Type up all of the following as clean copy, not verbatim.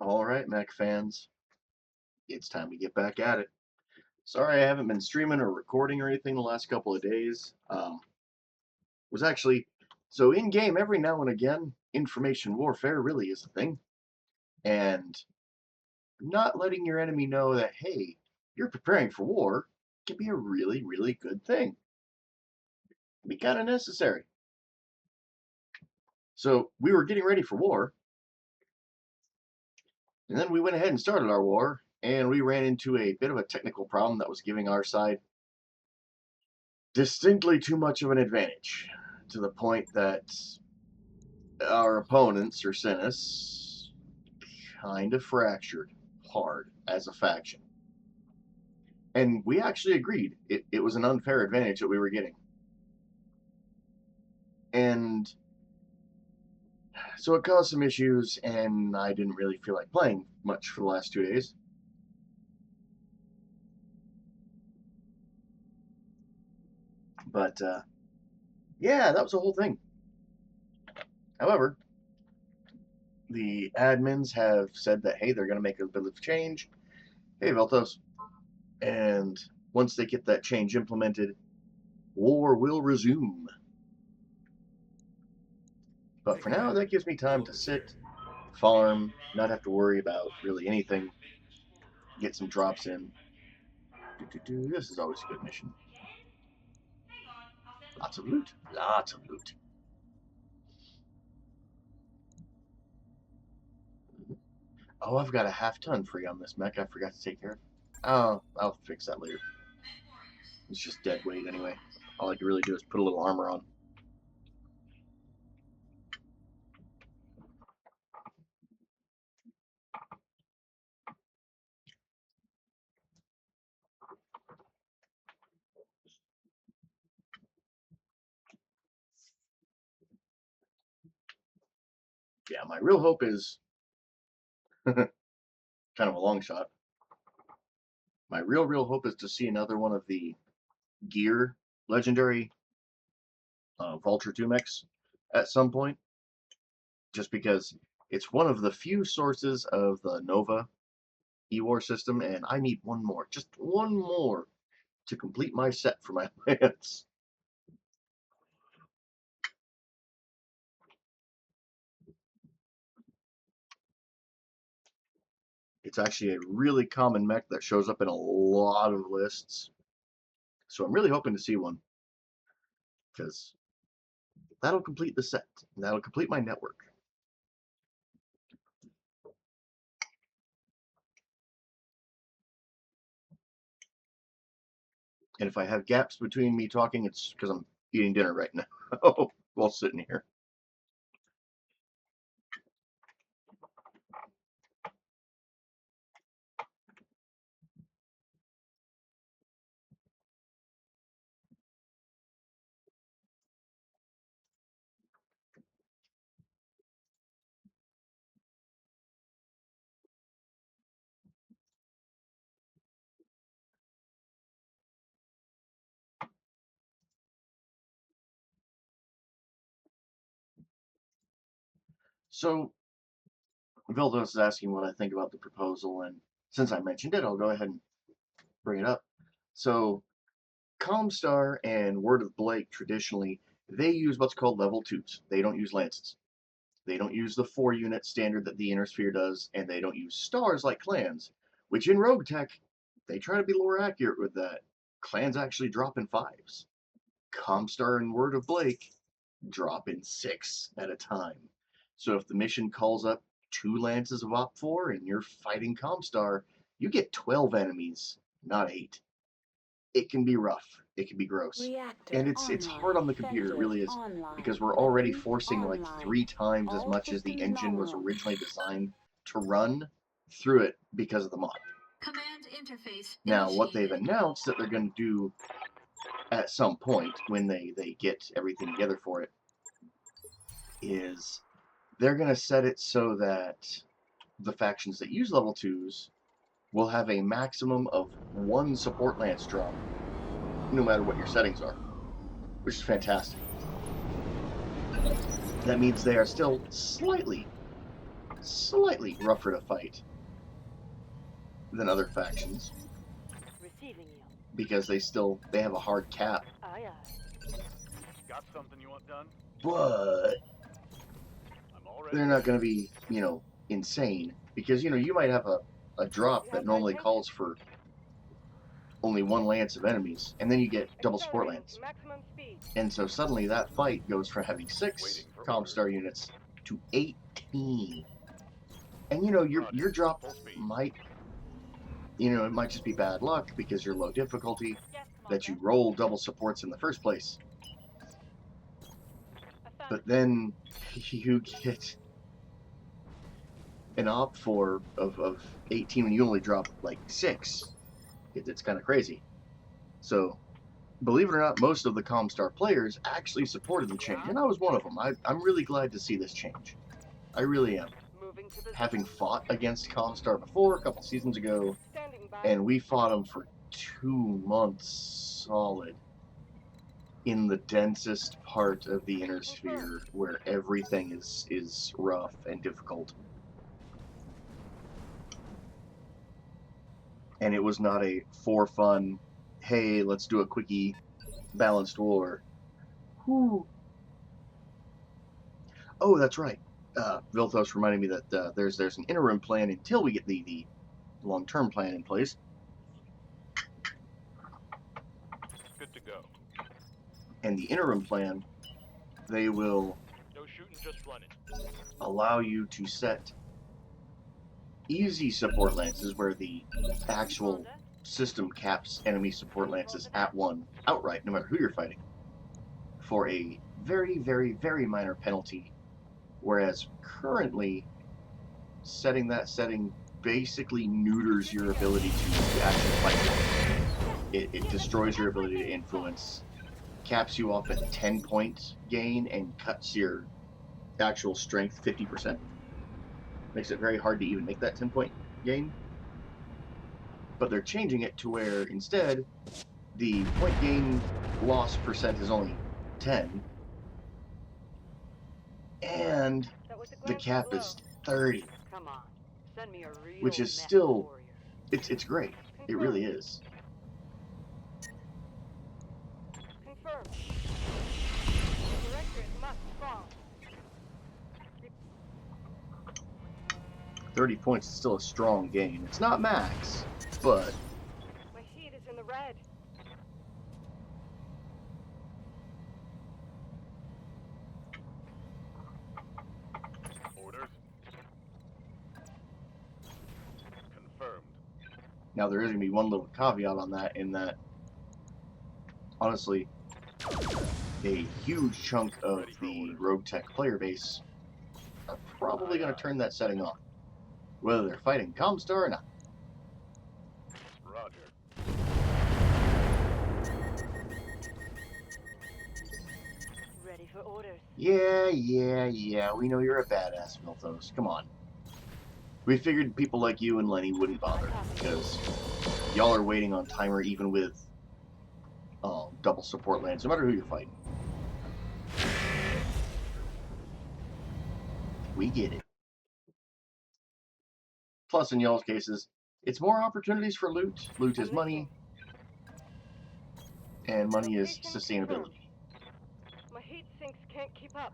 All right, Mech fans, it's time to get back at it. Sorry I haven't been streaming or recording or anything the last couple of days. Was actually so in game every now and again. Information warfare really is a thing, and not letting your enemy know that hey, you're preparing for war can be a really, really good thing. It can be kind of necessary. So we were getting ready for war, and then we went ahead and started our war, and we ran into a bit of a technical problem that was giving our side distinctly too much of an advantage, to the point that our opponents, Ursinus, kind of fractured hard as a faction. And we actually agreed it was an unfair advantage that we were getting. And so it caused some issues, and I didn't really feel like playing much for the last 2 days. But yeah, that was the whole thing. However, the admins have said that, hey, they're going to make a bit of change. Hey, Veltos. And once they get that change implemented, war will resume. But for now, that gives me time to sit, farm, not have to worry about really anything, get some drops in. This is always a good mission. Lots of loot, lots of loot. Oh, I've got a half-ton free on this mech I forgot to take care of. Oh, I'll fix that later. It's just dead weight anyway. All I can really do is put a little armor on. Yeah, my real hope is kind of a long shot. My real hope is to see another one of the gear legendary Vulture 2 mechs at some point, just because it's one of the few sources of the Nova E-War system, and I need one more, just one more, to complete my set for my lance. It's actually a really common mech that shows up in a lot of lists, so I'm really hoping to see one, because that'll complete the set, and that'll complete my network. And if I have gaps between me talking, it's because I'm eating dinner right now while sitting here. So Vildos is asking what I think about the proposal, and since I mentioned it, I'll go ahead and bring it up. So Comstar and Word of Blake traditionally, they use what's called level 2s. They don't use lances. They don't use the 4-unit standard that the Inner Sphere does, and they don't use stars like clans, which in Rogue Tech, they try to be more accurate with that. Clans actually drop in 5s. Comstar and Word of Blake drop in 6 at a time. So if the mission calls up 2 lances of Op4 and you're fighting Comstar, you get 12 enemies, not 8. It can be rough. It can be gross. And it's hard on the computer, it really is, because we're already forcing like 3 times as much as the engine was originally designed to run through it because of the mod. Command interface now, what they've announced that they're going to do at some point when they get everything together for it is they're going to set it so that the factions that use level 2s will have a maximum of 1 support lance drop, no matter what your settings are, which is fantastic. That means they are still slightly slightly rougher to fight than other factions Receiving you. because they have a hard cap. Aye, aye. Got something you want done? But I'm already. they're not going to be, insane because you might have a drop that normally calls for only one lance of enemies, and then you get double support lance. Maximum speed. And so suddenly that fight goes from having 6 Comstar units to 18. And your drop Full speed. might, it might just be bad luck because you're low difficulty Yes, that you Commander. roll double supports in the first place. But Affirmative. then you get an op 4 of 18 when you only drop like 6. It's kind of crazy. So, believe it or not, most of the Comstar players actually supported the change, and I was one of them. I'm really glad to see this change. I really am. Moving to the Having fought against Comstar before, a couple seasons ago, standing by. and we fought them for 2 months solid in the densest part of the inner sphere where everything is rough and difficult. And it was not a for fun, hey, let's do a quickie balanced war. Whew. Oh, that's right. Vilthos reminded me that there's an interim plan until we get the long-term plan in place. Good to go. And the interim plan, they will No shooting, just running. allow you to set easy support lances where the actual Commander. system caps enemy support lances at 1 outright, no matter who you're fighting, for a very, very, very minor penalty. Whereas currently, setting that setting basically neuters your ability to actually fight. It destroys your ability to influence, caps you off at 10 point gain, and cuts your actual strength 50%. Makes it very hard to even make that 10 point gain. But they're changing it to where instead, the point gain loss percent is only 10, and That was a the glancing cap blow. is 30, Come on. Send me a real which is mech still, warrior. it's great. It really is. Confirmed. Directorate must fall. 30 points is still a strong gain. It's not max, but My heat is in the red. Orders. Confirmed. now there is going to be one little caveat on that, in that, honestly, a huge chunk of the Rogue Tech player base are probably going to turn that setting off, whether they're fighting Comstar or not. Roger. Ready for orders. Yeah, we know you're a badass, Milthos. Come on. We figured people like you and Lenny wouldn't bother, because y'all are waiting on timer even with double support lands, no matter who you're fighting. We get it. Plus, in y'all's cases, it's more opportunities for loot. Loot is money, and money is Location sustainability. confirmed. My heat sinks can't keep up.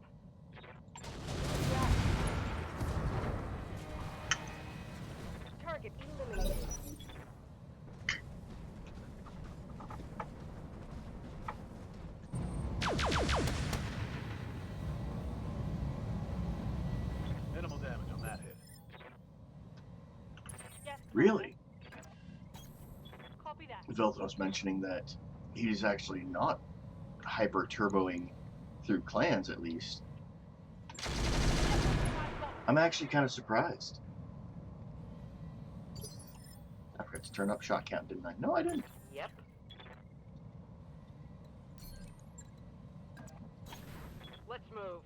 Target eliminated. Minimal damage on that hit. Yes, Really? copy that. Vilthos mentioning that he's actually not hyper turboing through clans, at least. I'm actually kind of surprised. I forgot to turn up shot count, didn't I? No, I didn't. Yep. Let's move.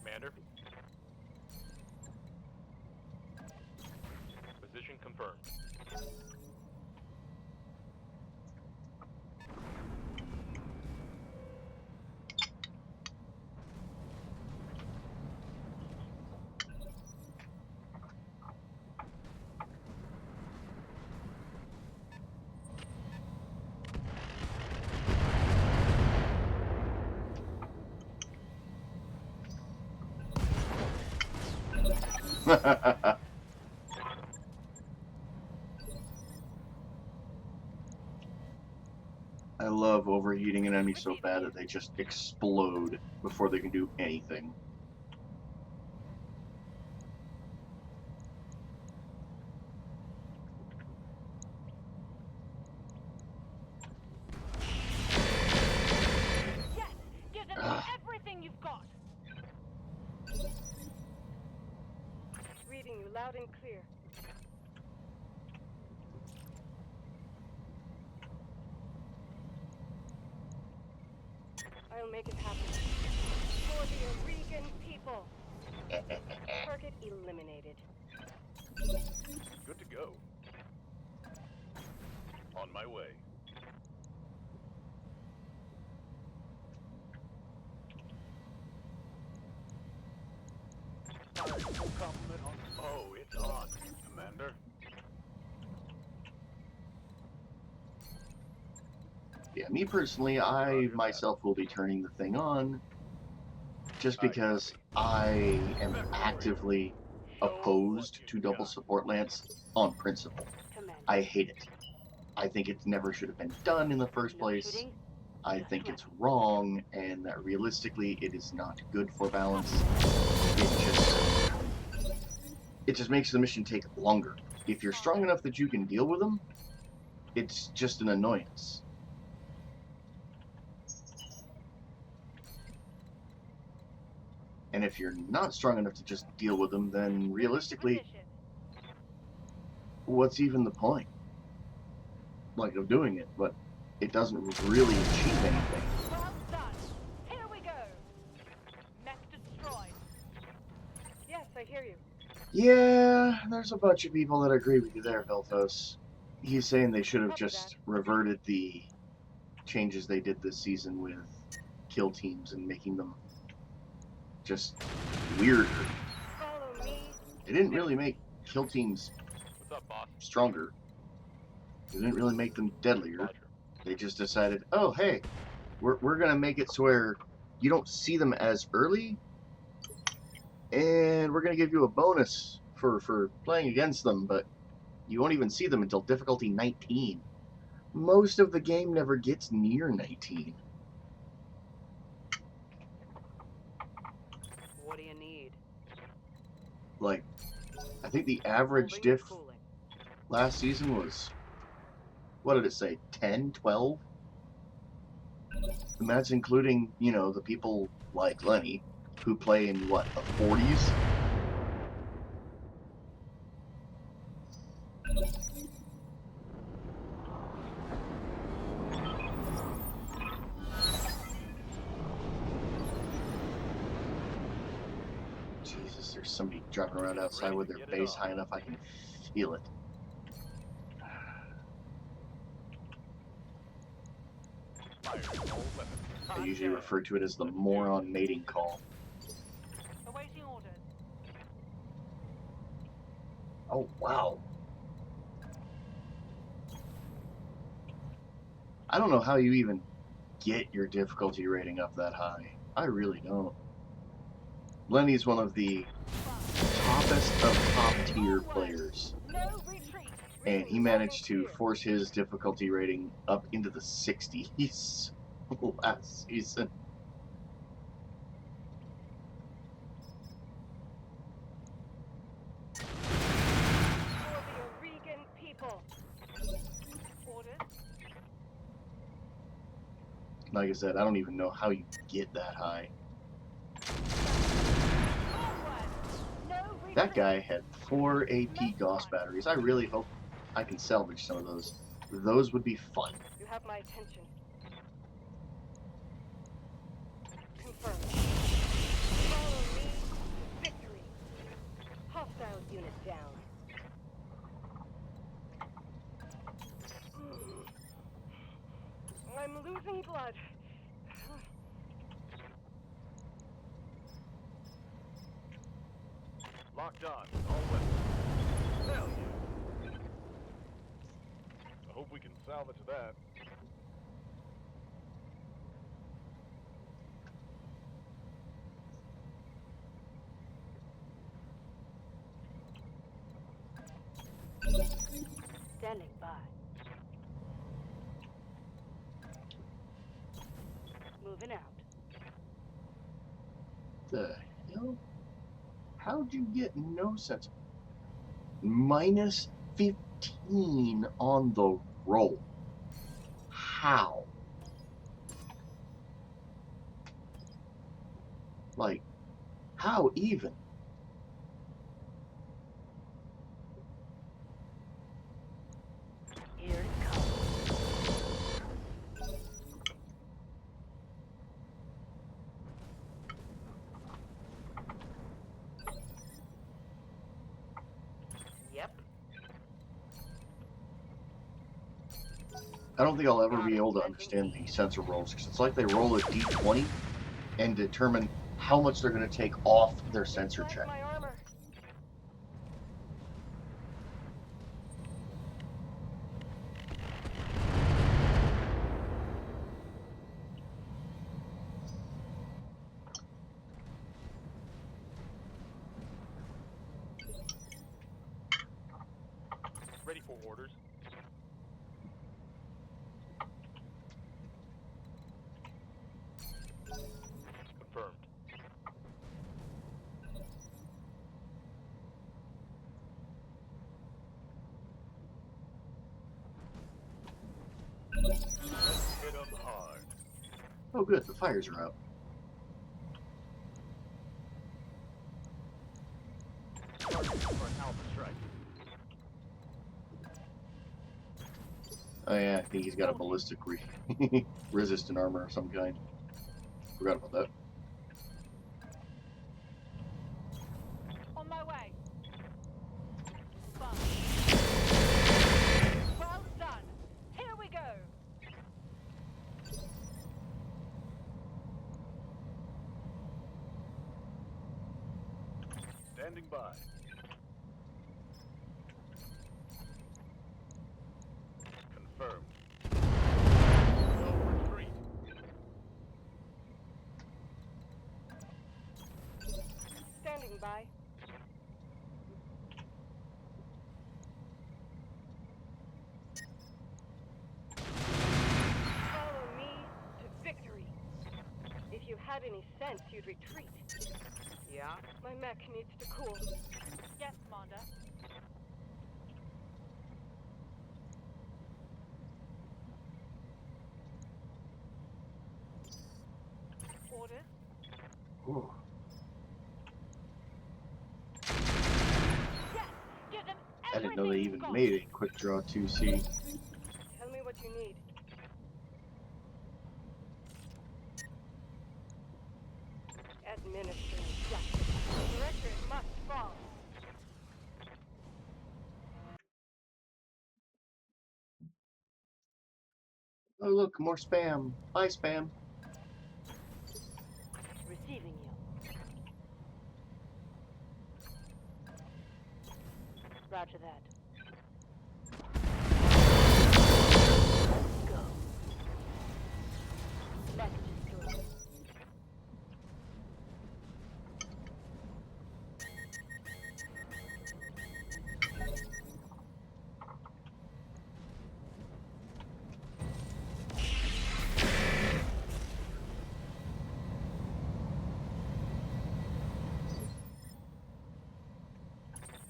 Commander. Position confirmed. I love overheating an enemy so bad that they just explode before they can do anything. Yes! Give them Ugh. everything you've got! Reading you loud and clear. I'll make it happen. For the Oregon people. Target eliminated. Good to go. On my way. Full complement on. Oh, it's on, Commander. Yeah, me personally, I myself will be turning the thing on just because I am actively opposed to double support lance on principle. Commander. I hate it. I think it never should have been done in the first No place. shooting? I Just think swim. it's wrong, and that realistically it is not good for balance. It just makes the mission take longer. If you're strong enough that you can deal with them, it's just an annoyance. And if you're not strong enough to just deal with them, then realistically, Position. what's even the point? Like, of doing it, but it doesn't really achieve anything. Well done. Here we go. Mech destroyed. Yes, I hear you. Yeah, there's a bunch of people that agree with you there, Veltos. He's saying they should have Copy just reverted the changes they did this season with kill teams and making them just weirder. Follow me. They didn't really make kill teams What's up, boss? stronger. They didn't really make them deadlier. Roger. They just decided, oh, hey, we're going to make it so where you don't see them as early, and we're going to give you a bonus for playing against them, but you won't even see them until difficulty 19. Most of the game never gets near 19. What do you need? Like, I think the average Holding and diff cooling. last season was, what did it say, 10, 12? And that's including, you know, the people like Lenny, who play in, what, the 40s? Jesus, there's somebody driving around outside with their bass high enough I can feel it. Fire all weapons. I usually refer to it as the moron mating call. Awaiting orders. Oh, wow. I don't know how you even get your difficulty rating up that high. I really don't. Lenny's one of the toppest of top tier players, No retreat. and he managed to force his difficulty rating up into the 60s last season. For the Oregon people. Orders. Like I said, I don't even know how you get that high. Forward. No retreat. That guy had 4 AP Gauss batteries. I really hope I can salvage some of those. Those would be fun. You have my attention. Confirmed. Follow me. Victory. Hostile unit down. I'm losing blood. Locked on. All weapons. Hell yeah. I hope we can salvage that. Moving out. The hell? How'd you get no sense? Minus 15 on the roll. How? Like, how even? Here it comes. Yep. I don't think I'll ever be able to understand the sensor rolls because it's like they roll a d20 and determine how much they're going to take off their sensor check. My armor. Ready for orders. Confirmed. Hit 'em hard. Oh, good, the fires are out. Target for an alpha strike. Oh yeah, I think he's got a ballistic resistant armor of some kind. Forgot about that. On my way. Fun. Well done. Here we go. Standing by. Confirmed. No retreat. Standing by. Follow me to victory. If you had any sense, you'd retreat. Yeah? My mech needs to cool. Yes, Commander. Orders? Ooh. Yes! Give them I didn't know they everything even you've got. made a quick draw 2C. Tell me what you need. Administering justice. The directorate must fall. Oh look, more spam. Bye, spam. Receiving you. Roger that. Go. Mech destroyed.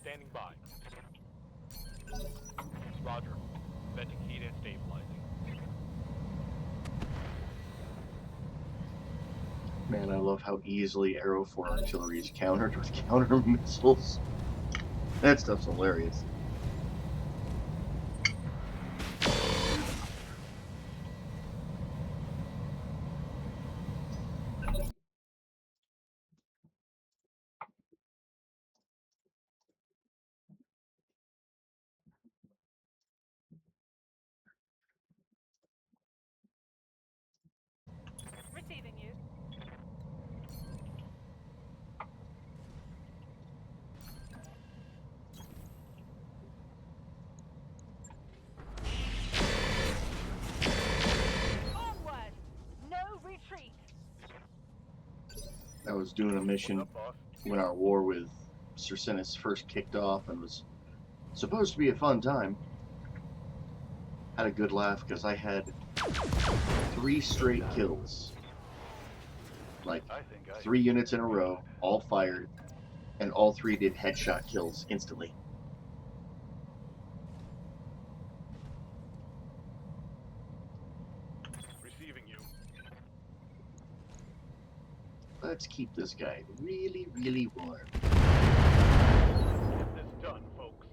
Standing by. Roger. Venting heat and stabilizing. Man, I love how easily Arrow 4 artillery is countered with counter missiles. That stuff's hilarious. Receiving you. Onward! No retreat! I was doing a What's mission up, boss? when our war with Cercinus first kicked off and was supposed to be a fun time. Had a good laugh because I had 3 straight kills Like I think I 3 units in a row, all fired, and all 3 did headshot kills instantly. Receiving you. Let's keep this guy really, really warm. Get this done, folks.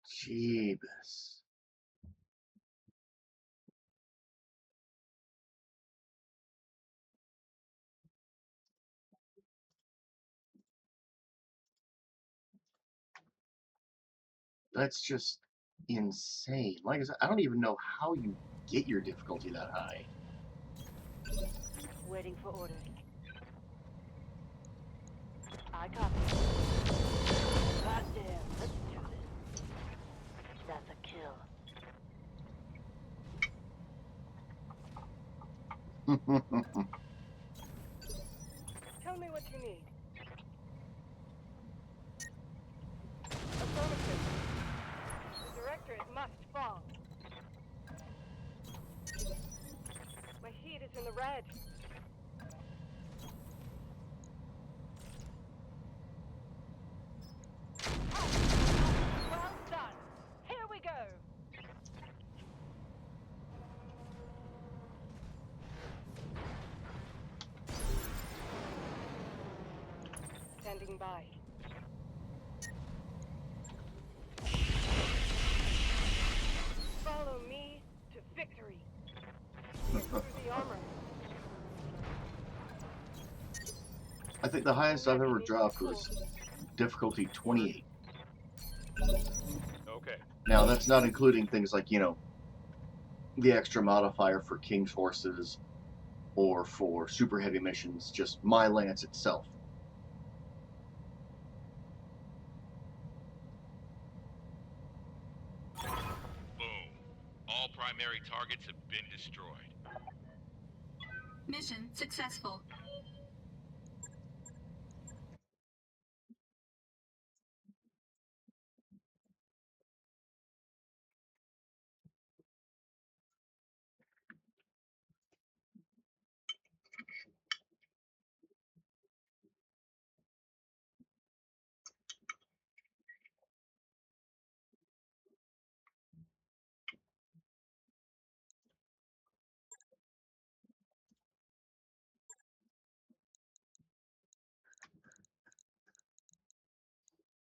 Jeebus. That's just insane. Like I said, I don't even know how you get your difficulty that high. Waiting for orders. I copy. Goddamn, let's do this. That's a kill. Tell me what you need. Affirmative. The directorate must fall. My heat is in the red. Well done. Here we go. Standing by. Follow me to victory. Through the armor. I think the highest I've ever dropped was difficulty 28. Okay. Now, that's not including things like, the extra modifier for King's Horses or for super heavy missions, just my lance itself. Boom. All primary targets have been destroyed. Mission successful.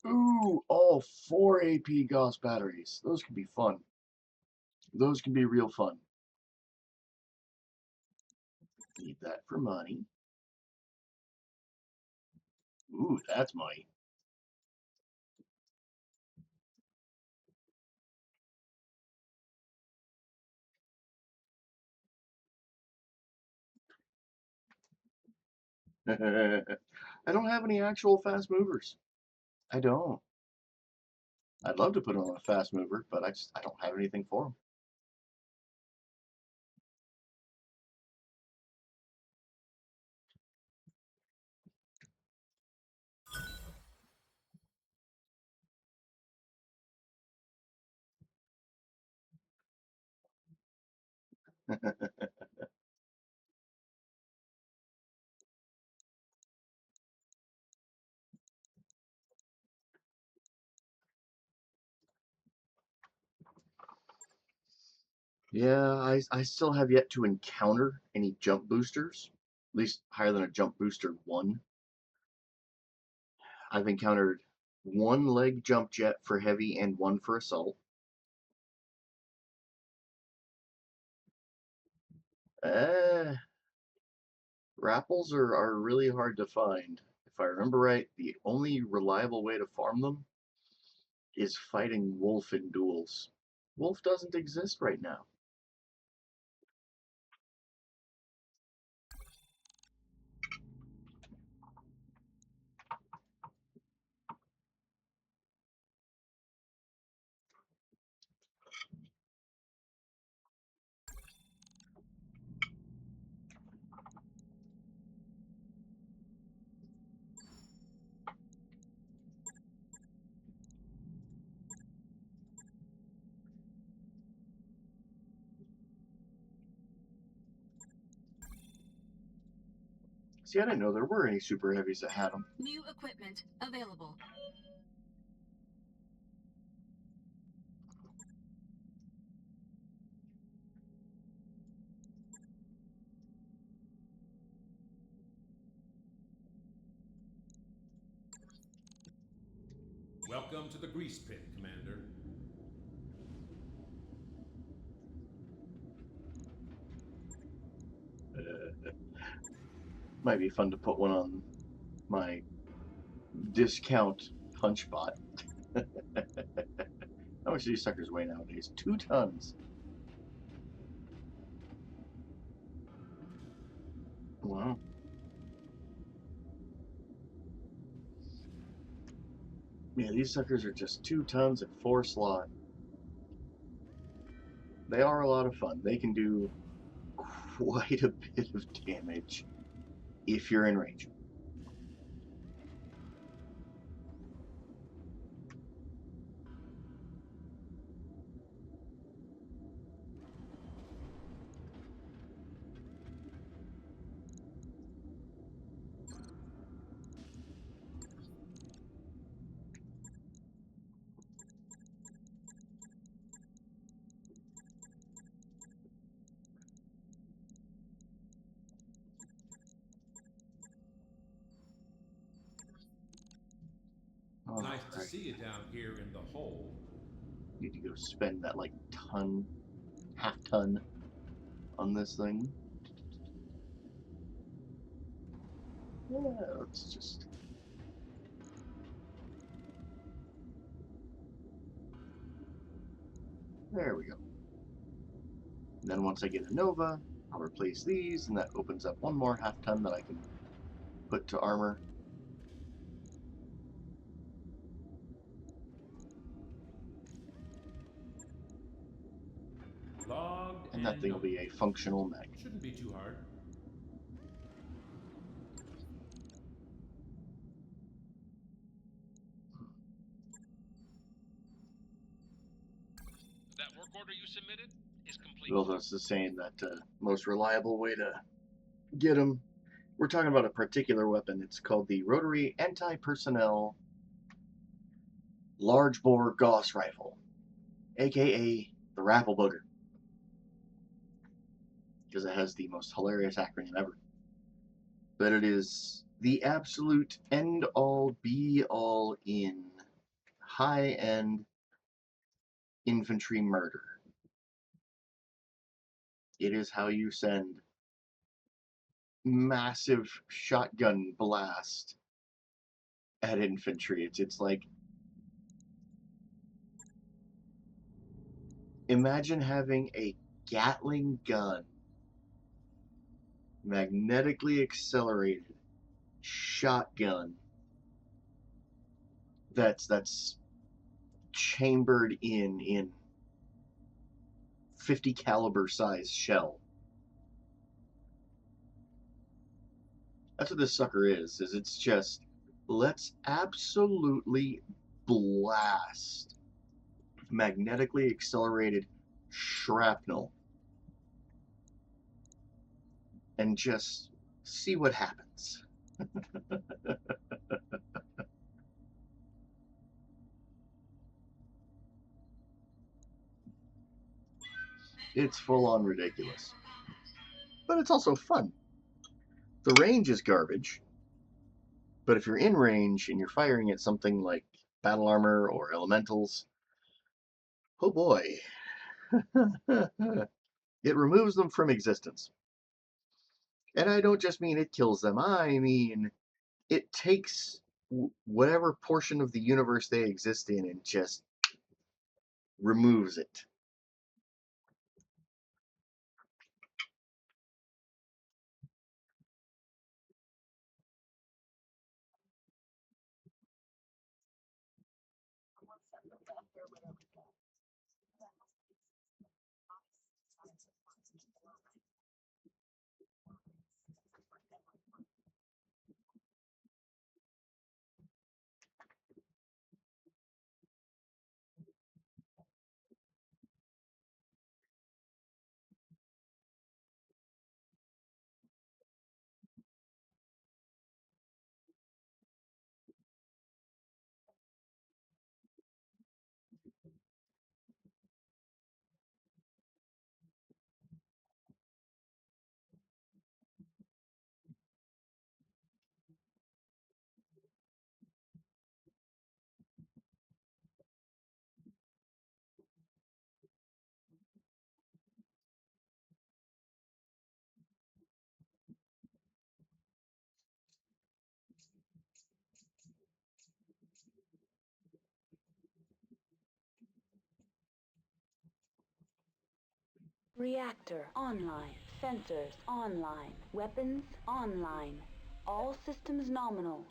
Ooh, all 4 AP Gauss batteries. Those can be fun. Those can be real fun. Need that for money. Ooh, that's money. I don't have any actual fast movers. I don't. I'd love to put on a fast mover, but I don't have anything for them. Yeah, I still have yet to encounter any jump boosters, at least higher than a jump booster 1. I've encountered 1 leg jump jet for heavy and 1 for assault. Eh, Rapples are really hard to find. If I remember right, the only reliable way to farm them is fighting Wolf in duels. Wolf doesn't exist right now. See, I didn't know there were any super heavies that had them. New equipment available. Welcome to the grease pit, Commander. Might be fun to put one on my discount punch bot. How much do these suckers weigh nowadays? 2 tons. Wow. Yeah, these suckers are just 2 tons at 4 slot. They are a lot of fun. They can do quite a bit of damage if you're in range. All Nice to right. see you down here in the hole. Need to go spend that like ton, half ton on this thing. Yeah, let's just. There we go. And then once I get a Nova, I'll replace these, and that opens up one more half ton that I can put to armor. Logged And that thing will be a functional mag. Shouldn't be too hard. That work order you submitted is complete. Vildos is saying that most reliable way to get them. We're talking about a particular weapon. It's called the Rotary Anti-Personnel Large Bore Gauss Rifle, aka the Rapple Booger, because it has the most hilarious acronym ever. But it is the absolute end-all, be-all in high-end infantry murder. It is how you send massive shotgun blast at infantry. It's like, imagine having a Gatling gun, magnetically accelerated shotgun that's chambered in 50 caliber size shell. That's what this sucker is it's just, let's absolutely blast magnetically accelerated shrapnel and just see what happens. It's full on ridiculous. But it's also fun. The range is garbage, but if you're in range and you're firing at something like battle armor or elementals, oh boy, it removes them from existence. And I don't just mean it kills them, I mean it takes whatever portion of the universe they exist in and just removes it. Reactor online. Sensors online. Weapons online. All systems nominal.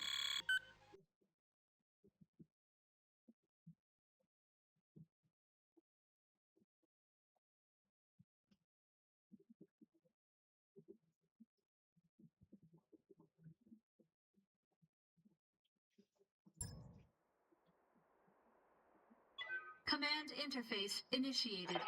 Command interface initiated.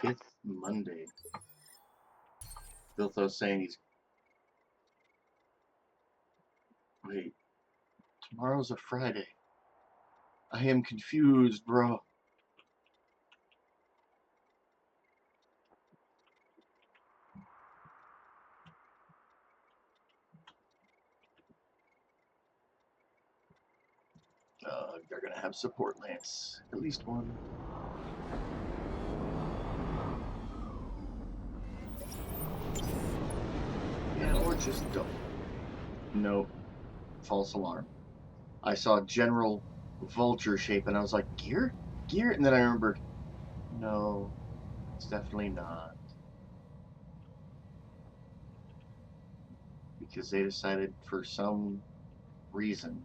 Fifth Monday. Biltho's saying he's. Wait. Tomorrow's a Friday. I am confused, bro. They're gonna have support Lance. At least one. Yeah, or just don't. No. False alarm. I saw general vulture shape and I was like, gear? Gear? And then I remembered, no, it's definitely not. Because they decided for some reason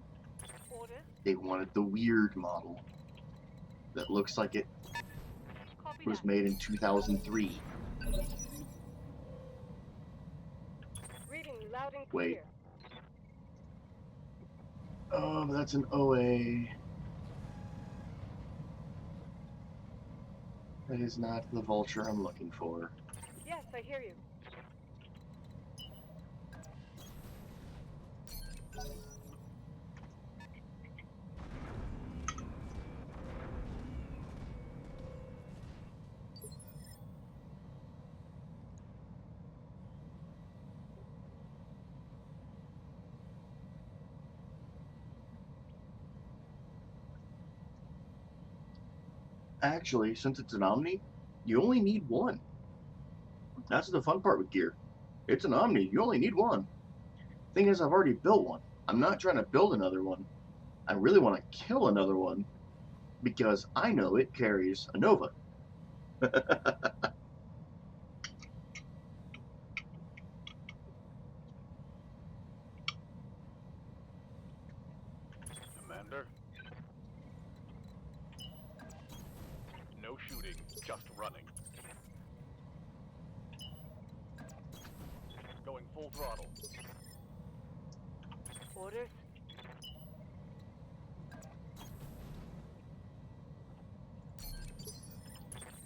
Orders? they wanted the weird model that looks like it Copy was that. made in 2003. Reading loud and Wait. clear. Oh, but that's an OA. That is not the vulture I'm looking for. Yes, I hear you. Actually, since it's an Omni, you only need one. That's the fun part with gear. It's an Omni, you only need one. Thing is, I've already built one. I'm not trying to build another one. I really want to kill another one because I know it carries a Nova. Commander? No shooting, just running. Going full throttle. Orders?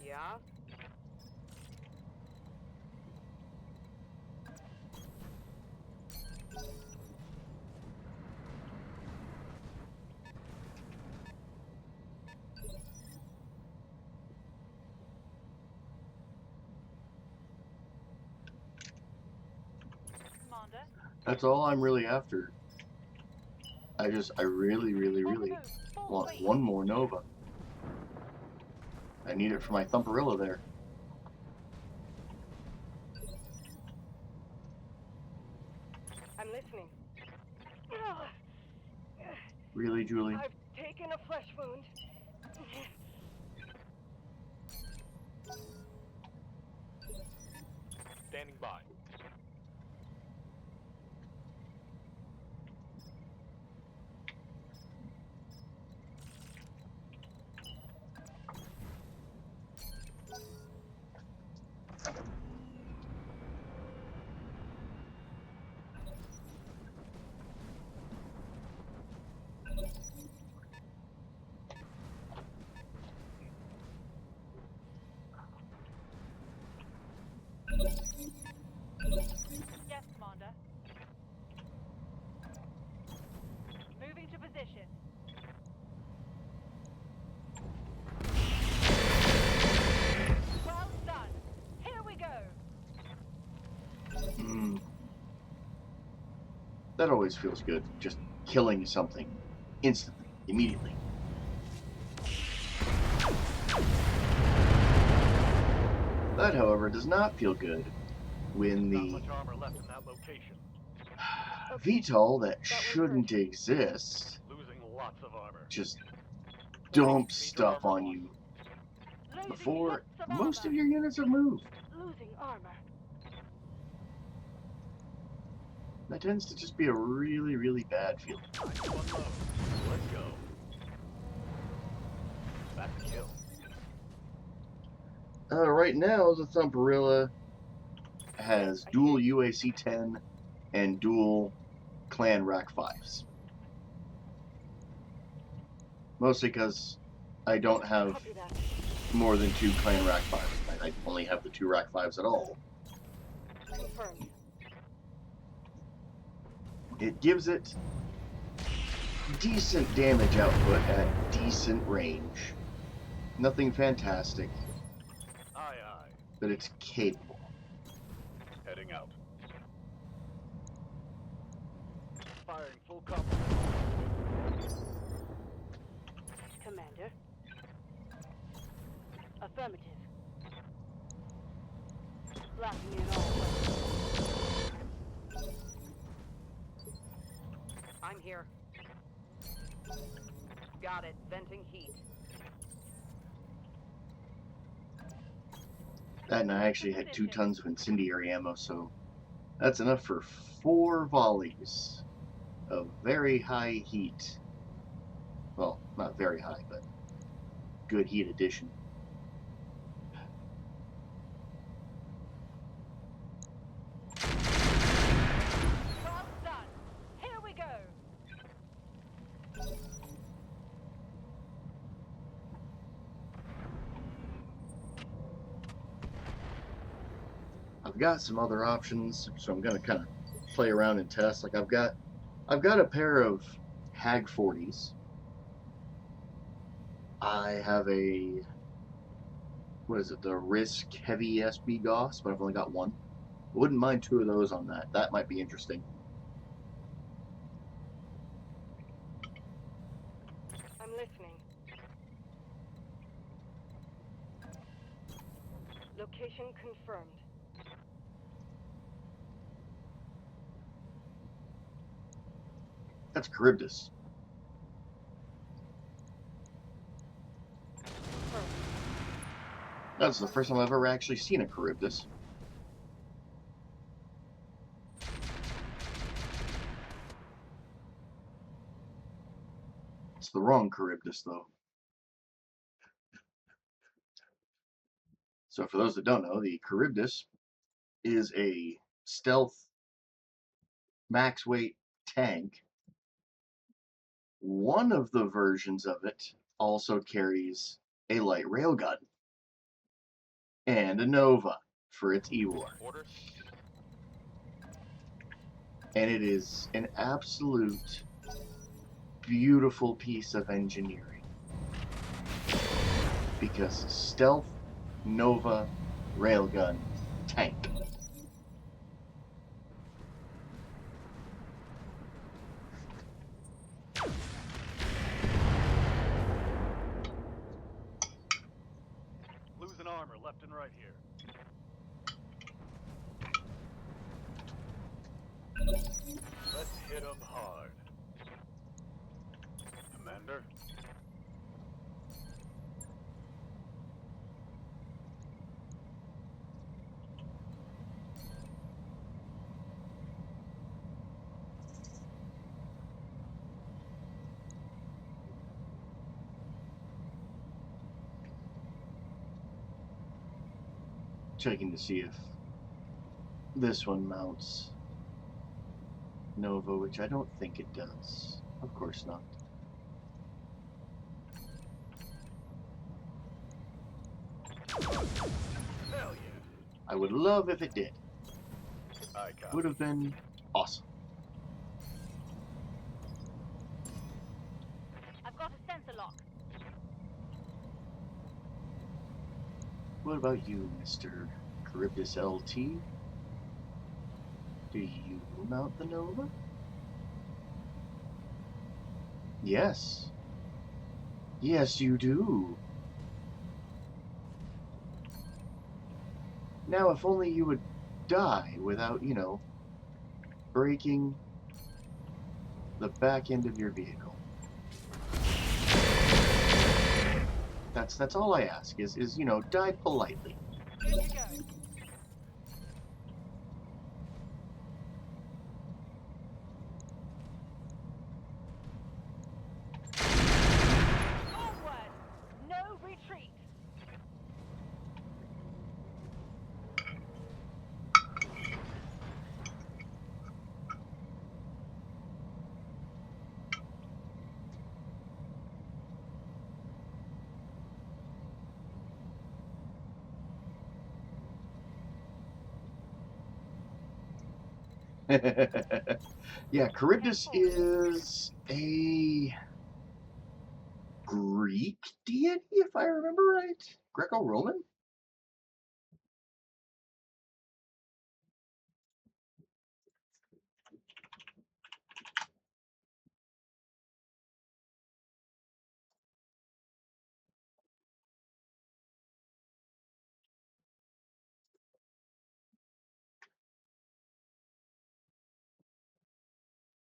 Yeah? Commander? That's all I'm really after. I really, really, really Orbital, full want weight. one more Nova. I need it for my Thumperilla there. I'm listening. Really, Julie? I've taken a flesh wound. Standing by. That always feels good, just killing something instantly, immediately. That, however, does not feel good when Not the much armor left in that location. VTOL that That won't shouldn't exist Losing lots of armor. just Thanks. dumps Major stuff armor on loss. you Losing before lots of most of armor. your units have moved. Losing armor. That tends to just be a really, really bad feeling. Time to unload. Let's go. That's a kill. Right now, the Thumperilla has I dual hear UAC-10 and dual Clan Rack 5s. Mostly because I don't have Copy that. more than 2 Clan Rack 5s. I only have the 2 Rack 5s at all. Confirmed. It gives it decent damage output at decent range. Nothing fantastic, Aye, aye. but it's capable. Heading out. Firing full complement. Commander. Affirmative. Locking in all weapons. I'm here. Got it. Venting heat. That, and I actually had 2 tons of incendiary ammo, so that's enough for 4 volleys of very high heat. Well, not very high, but good heat addition. Job's done. Here we go. I've got some other options, so I'm gonna kind of play around and test. Like I've got a pair of Hag 40s. I have a, what is it, the Risk Heavy SB Gauss, but I've only got one. Wouldn't mind 2 of those on that. That might be interesting. I'm listening. Location confirmed. That's Charybdis. Confirmed. That's the first time I've ever actually seen a Charybdis. It's the wrong Charybdis, though. So for those that don't know, the Charybdis is a stealth max weight tank. One of the versions of it also carries a light railgun and a Nova for its E-War. Orders? And it is an absolute beautiful piece of engineering. Because stealth, Nova, railgun, tank. Losing armor left and right here. Let's hit 'em hard. Commander? Checking to see if this one mounts Nova, which I don't think it does. Of course not. Hell yeah. I would love if it did. Aye, copy. Would have been awesome. I've got a sensor lock. What about you, Mr. Charybdis LT? Do you mount the Nova? Yes. Yes, you do. Now, if only you would die without, you know, breaking the back end of your vehicle. That's all I ask is you know, die politely. Good to go. Forward! No retreat! Yeah, Charybdis is a Greek deity, if I remember right. Greco-Roman?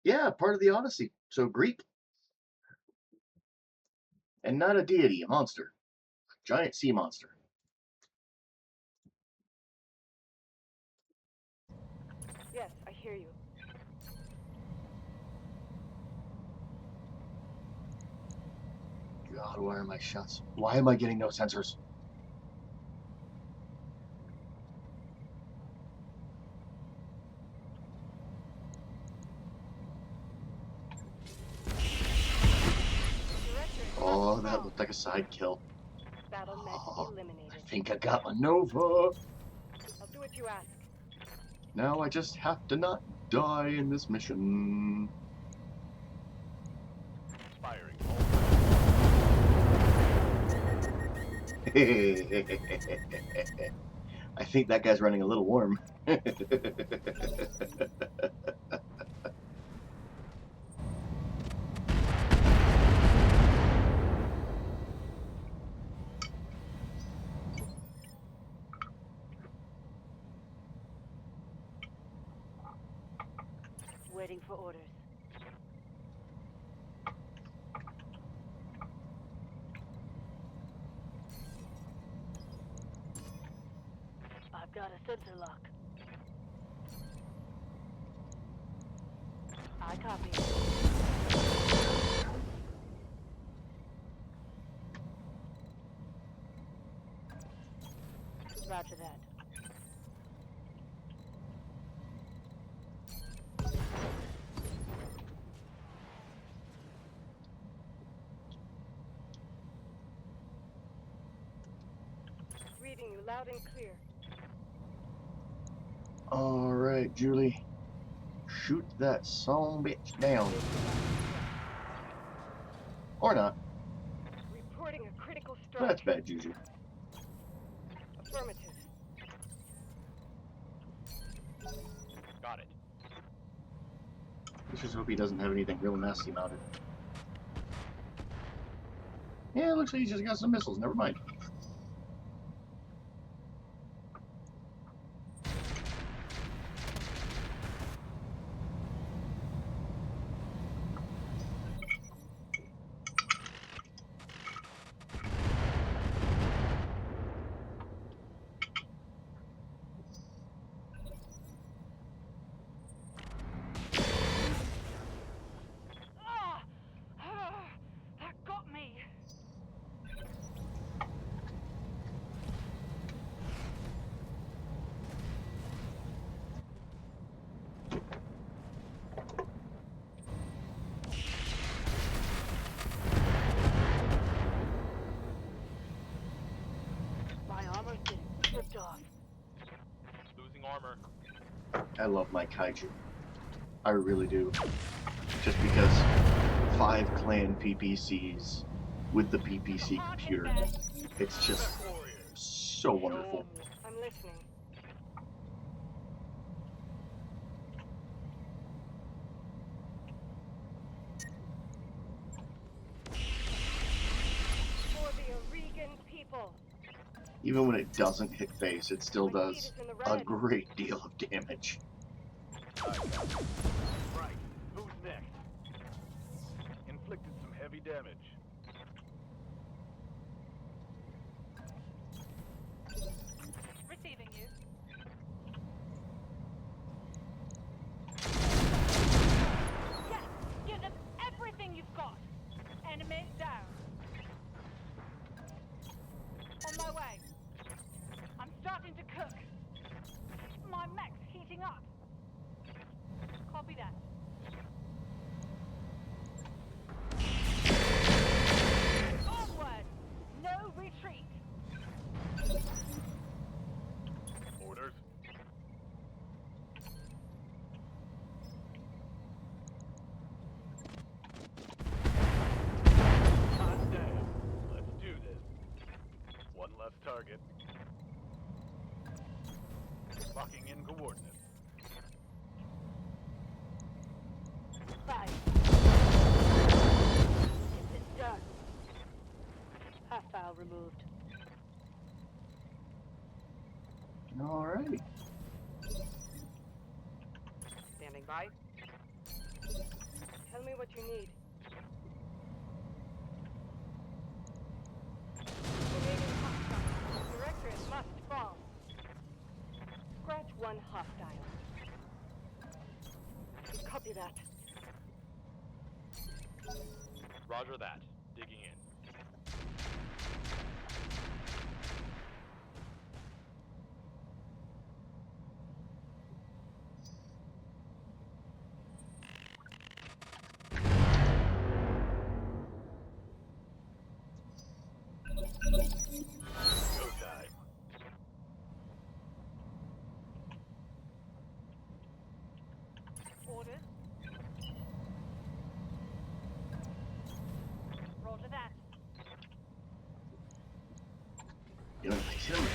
Yeah, part of the Odyssey. So Greek, and not a deity, a monster. Giant sea monster. Yes, I hear you. God, why are my shots? Why am I getting no sensors? Director is not Oh, that strong. looked like a side kill. Battle net Oh, I eliminated. think I got my Nova. I'll do what you ask. Now I just have to not die in this mission. Firing all I think that guy's running a little warm. Waiting for orders. I've got a sensor lock. I copy. Roger that. Reading you loud and clear. All right, Julie. Shoot that son bitch down. Or not. Reporting a critical strike. That's bad juju. Affirmative. got it. Let's just hope he doesn't have anything real nasty mounted. Yeah, it looks like he's just got some missiles. Never mind. Ah! Ah! That got me! My armor's getting stripped off. Losing armor. I love my kaiju. I really do. Just because 5 clan PPCs with the PPC computer. It's just so wonderful. I'm listening. Even when it doesn't hit face, it still My seat does is in the a red. great deal of damage. Right. Who's next? Inflicted some heavy damage. Receiving you. Yes! Give them everything you've got! Enemy down. On my way. I'm starting to cook. My mech's heating up. Copy that. Onward! No retreat! Orders. Hot damn. Let's do this. One less target. Locking in coordinates. Bye. Is it done? Hostile removed. Alrighty. Standing by. Tell me what you need. Remaining hostile. Directorate must fall. Scratch one hostile. Copy that. Roger that. Digging in. Go time. Orders. Roger that. Doing my killing.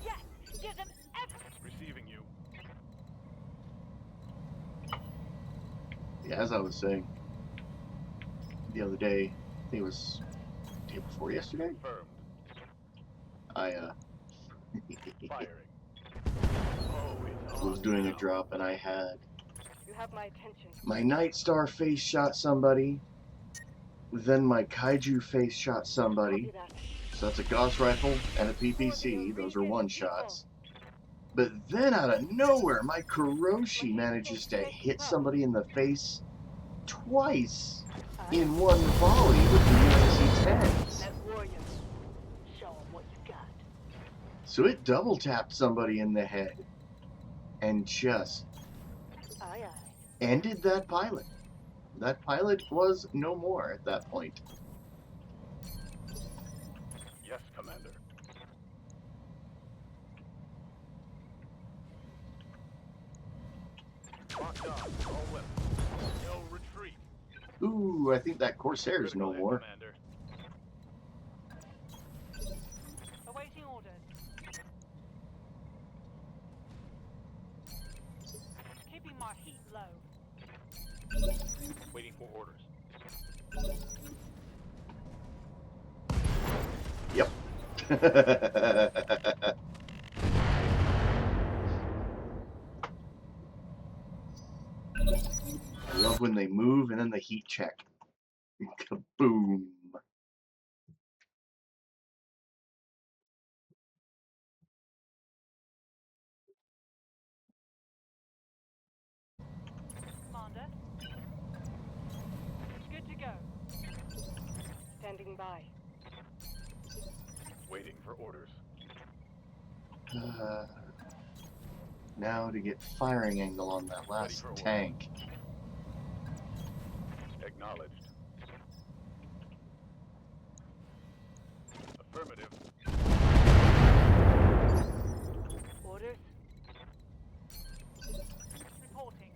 Yes! Give them Receiving you. Yeah, as I was saying the other day, I think it was the day before yesterday, Confirmed. I Firing. Oh, it's was on doing a now. drop and I had You have my attention. my Night Star face shot somebody, then my Kaiju face shot somebody. Copy that. So that's a Gauss rifle and a PPC. Those are one shots. But then out of nowhere, my Kuroshi manages to hit somebody in the face twice in one volley with the UNC-10s. Let warriors show 'em what you got. So it double tapped somebody in the head and just Aye, aye. ended that pilot. That pilot was no more at that point. Yes, Commander. Locked on. All weapons. No retreat. Ooh, I think that Corsair's no Critical hit, more. Commander. awaiting orders. Keeping my heat low. Waiting for orders. Yep. I love when they move and then the heat check. Kaboom. Commander. Good to go. Standing by. Waiting for orders. Now to get firing angle on that last for order. tank. Acknowledged. Affirmative. Orders. Reporting.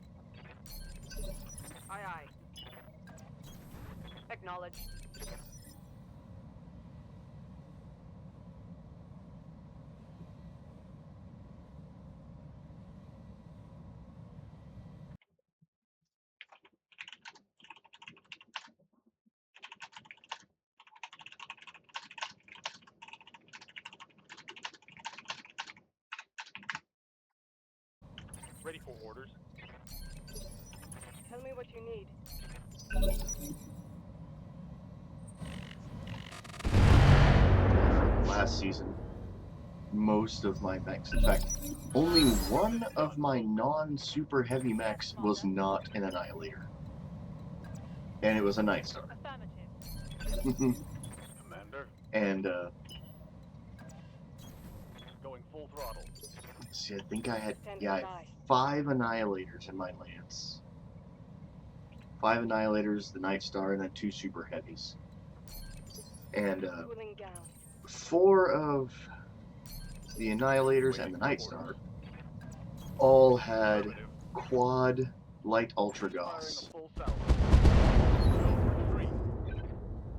Aye, aye. Acknowledged. Ready for orders. Tell me what you need. Last season, most of my mechs, in fact, only one of my non-super heavy mechs was not an Annihilator. And it was a Night Star. Affirmative. Commander, And, going full throttle. let's see, I think I had, Stand yeah, I had aside. 5 Annihilators in my Lance. 5 Annihilators, the Night Star, and then 2 super heavies. And, Cooling down. 4 of the Annihilators and the Night Star all had Affirmative. quad light ultra Firing gauss. a full salvo. No retreat.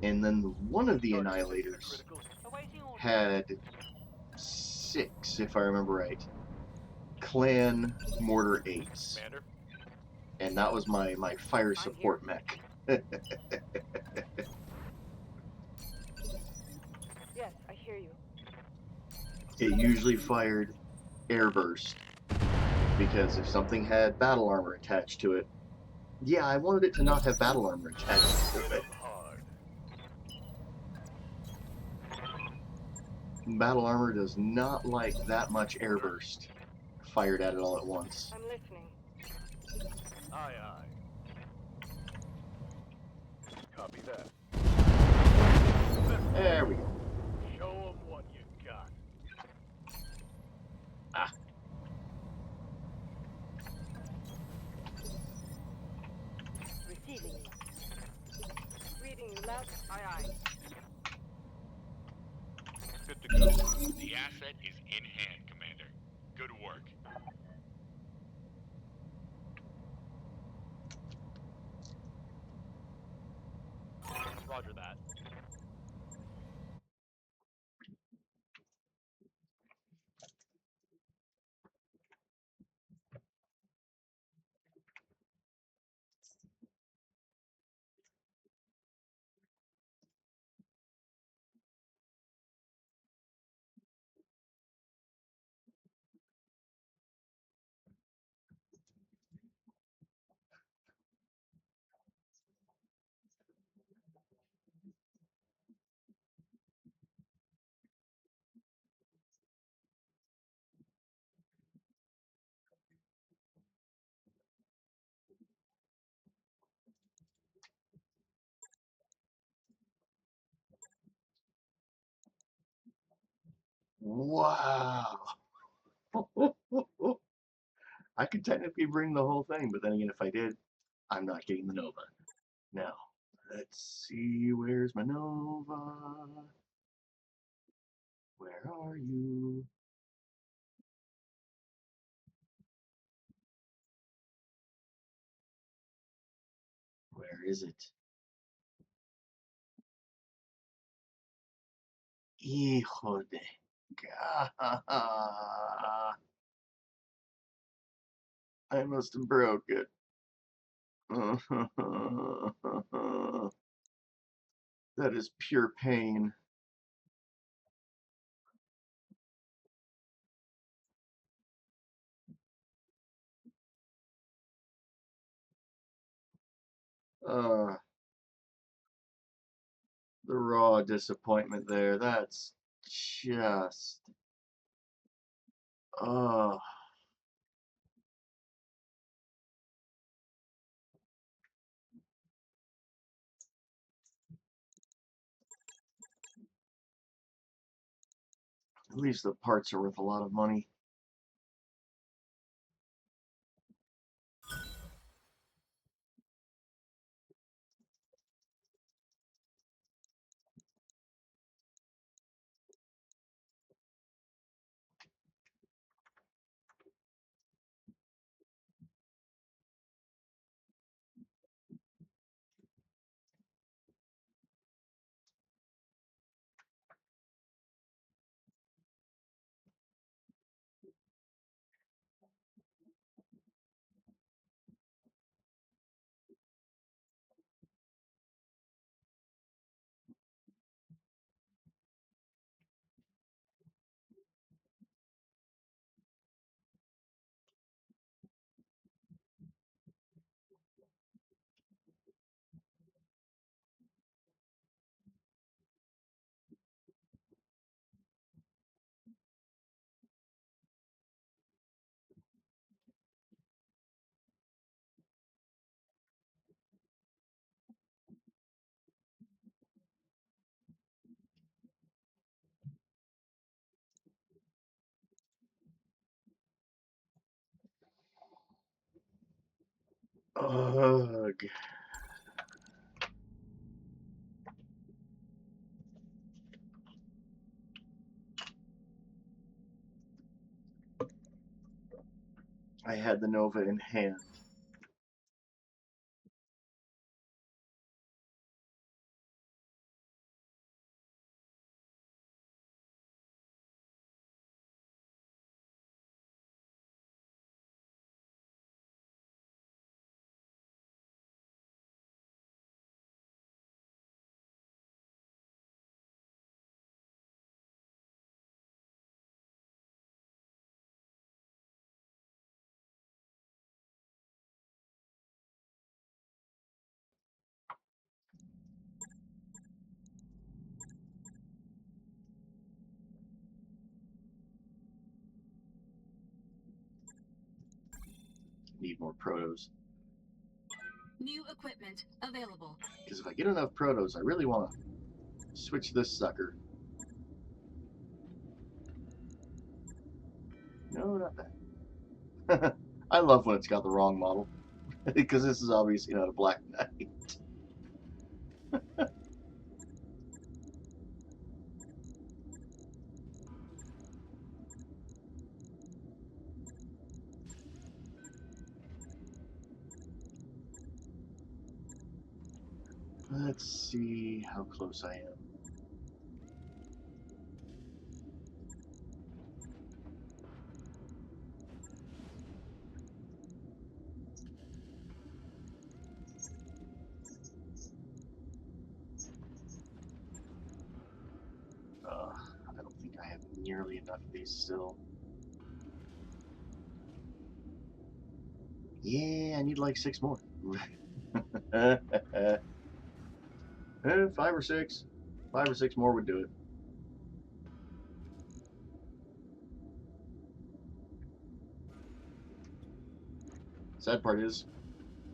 And then one of the Target position Annihilators critical. Awaiting orders. had 6, if I remember right, clan mortar 8s. Commander, And that was my fire support mech. Yes, I hear you. It usually fired airburst, because if something had battle armor attached to it, yeah, I wanted it to not have battle armor attached to hit it. 'em hard. Battle armor does not like that much airburst fired at it all at once. I'm listening. Aye, aye. Copy that. There we go. Show 'em what you got. Ah. Receiving you. Reading you loud. Aye, aye. Good to go. The asset is in hand, Commander. Good work. Roger that. Wow. I could technically bring the whole thing, but then again, if I did, I'm not getting the Nova. Now, let's see, where's my Nova? Where are you? Where is it? Hijo de... I must have broke it. That is pure pain. The raw disappointment there. That's just... Uh, at least the parts are worth a lot of money. Ugh. I had the Nova in hand. Need more protos. New equipment available. Because if I get enough protos, I really want to switch this sucker. No, not that. I love when it's got the wrong model. Because this is obviously not a Black Knight. Let's see how close I am. I don't think I have nearly enough of these still. Yeah, I need like 6 more. 5 or 6. 5 or 6 more would do it. Sad part is,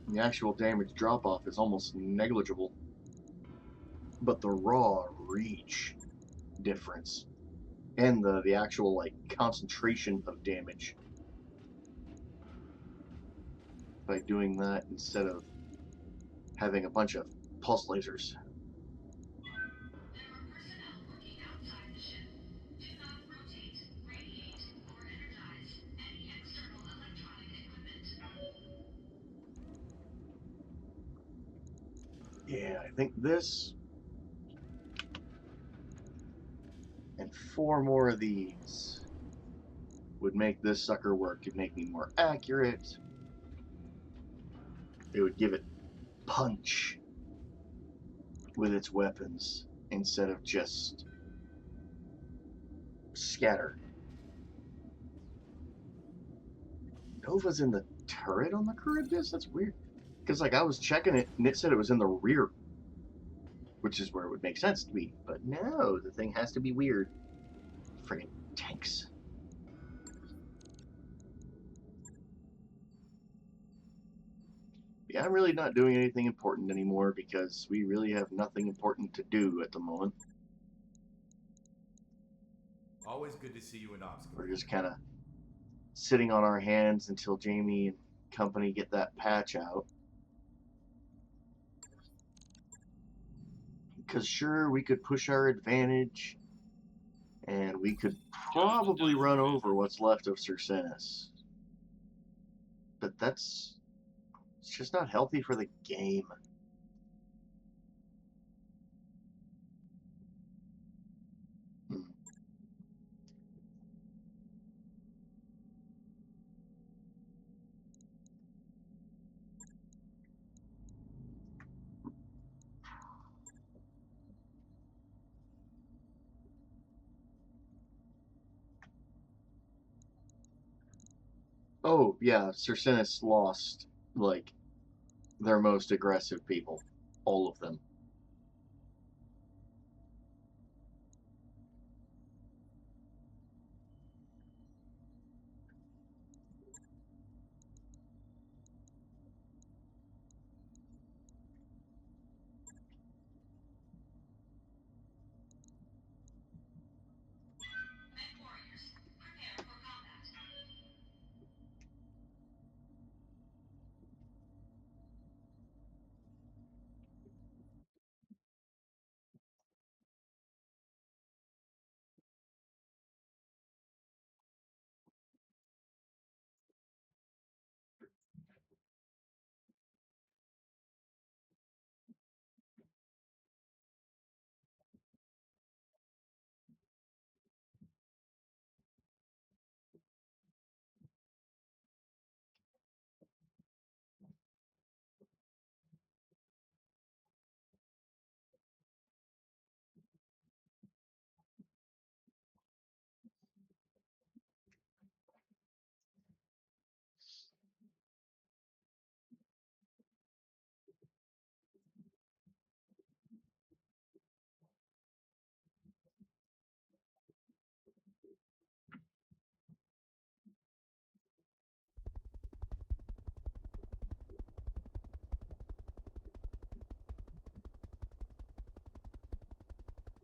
the actual damage drop-off is almost negligible. But the raw reach difference and the actual like concentration of damage by doing that instead of having a bunch of pulse lasers. There are personnel working outside the ship. Do not rotate, radiate, or energize any external electronic equipment. Yeah, I think this and 4 more of these would make this sucker work. It'd make me more accurate. It would give it punch with its weapons instead of just scatter. Nova's in the turret on the Charybdis? That's weird. Because like I was checking it and it said it was in the rear, which is where it would make sense to be. But no, the thing has to be weird. Friggin' tanks. Yeah, I'm really not doing anything important anymore because we really have nothing important to do at the moment. Always good to see you in ops. We're just kind of sitting on our hands until Jamie and company get that patch out. Because sure, we could push our advantage, and we could probably run over what's left of Circinus. But it's just not healthy for the game. Hmm. Oh, yeah, Circinus lost, like, their most aggressive people. All of them. Mech warriors, prepare for combat.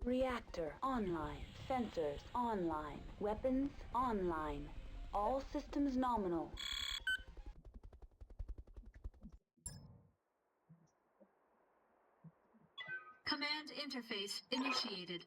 Reactor online. Sensors online. Weapons online. All systems nominal. Command interface initiated.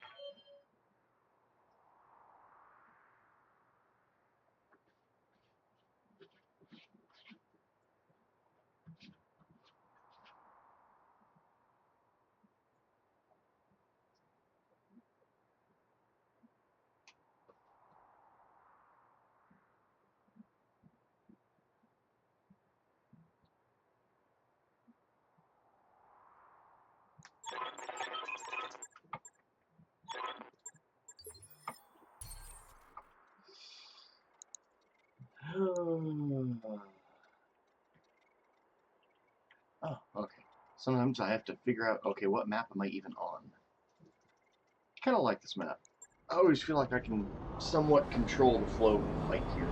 Oh, okay. Sometimes I have to figure out, okay, what map am I even on? Kind of like this map. I always feel like I can somewhat control the flow of the fight here.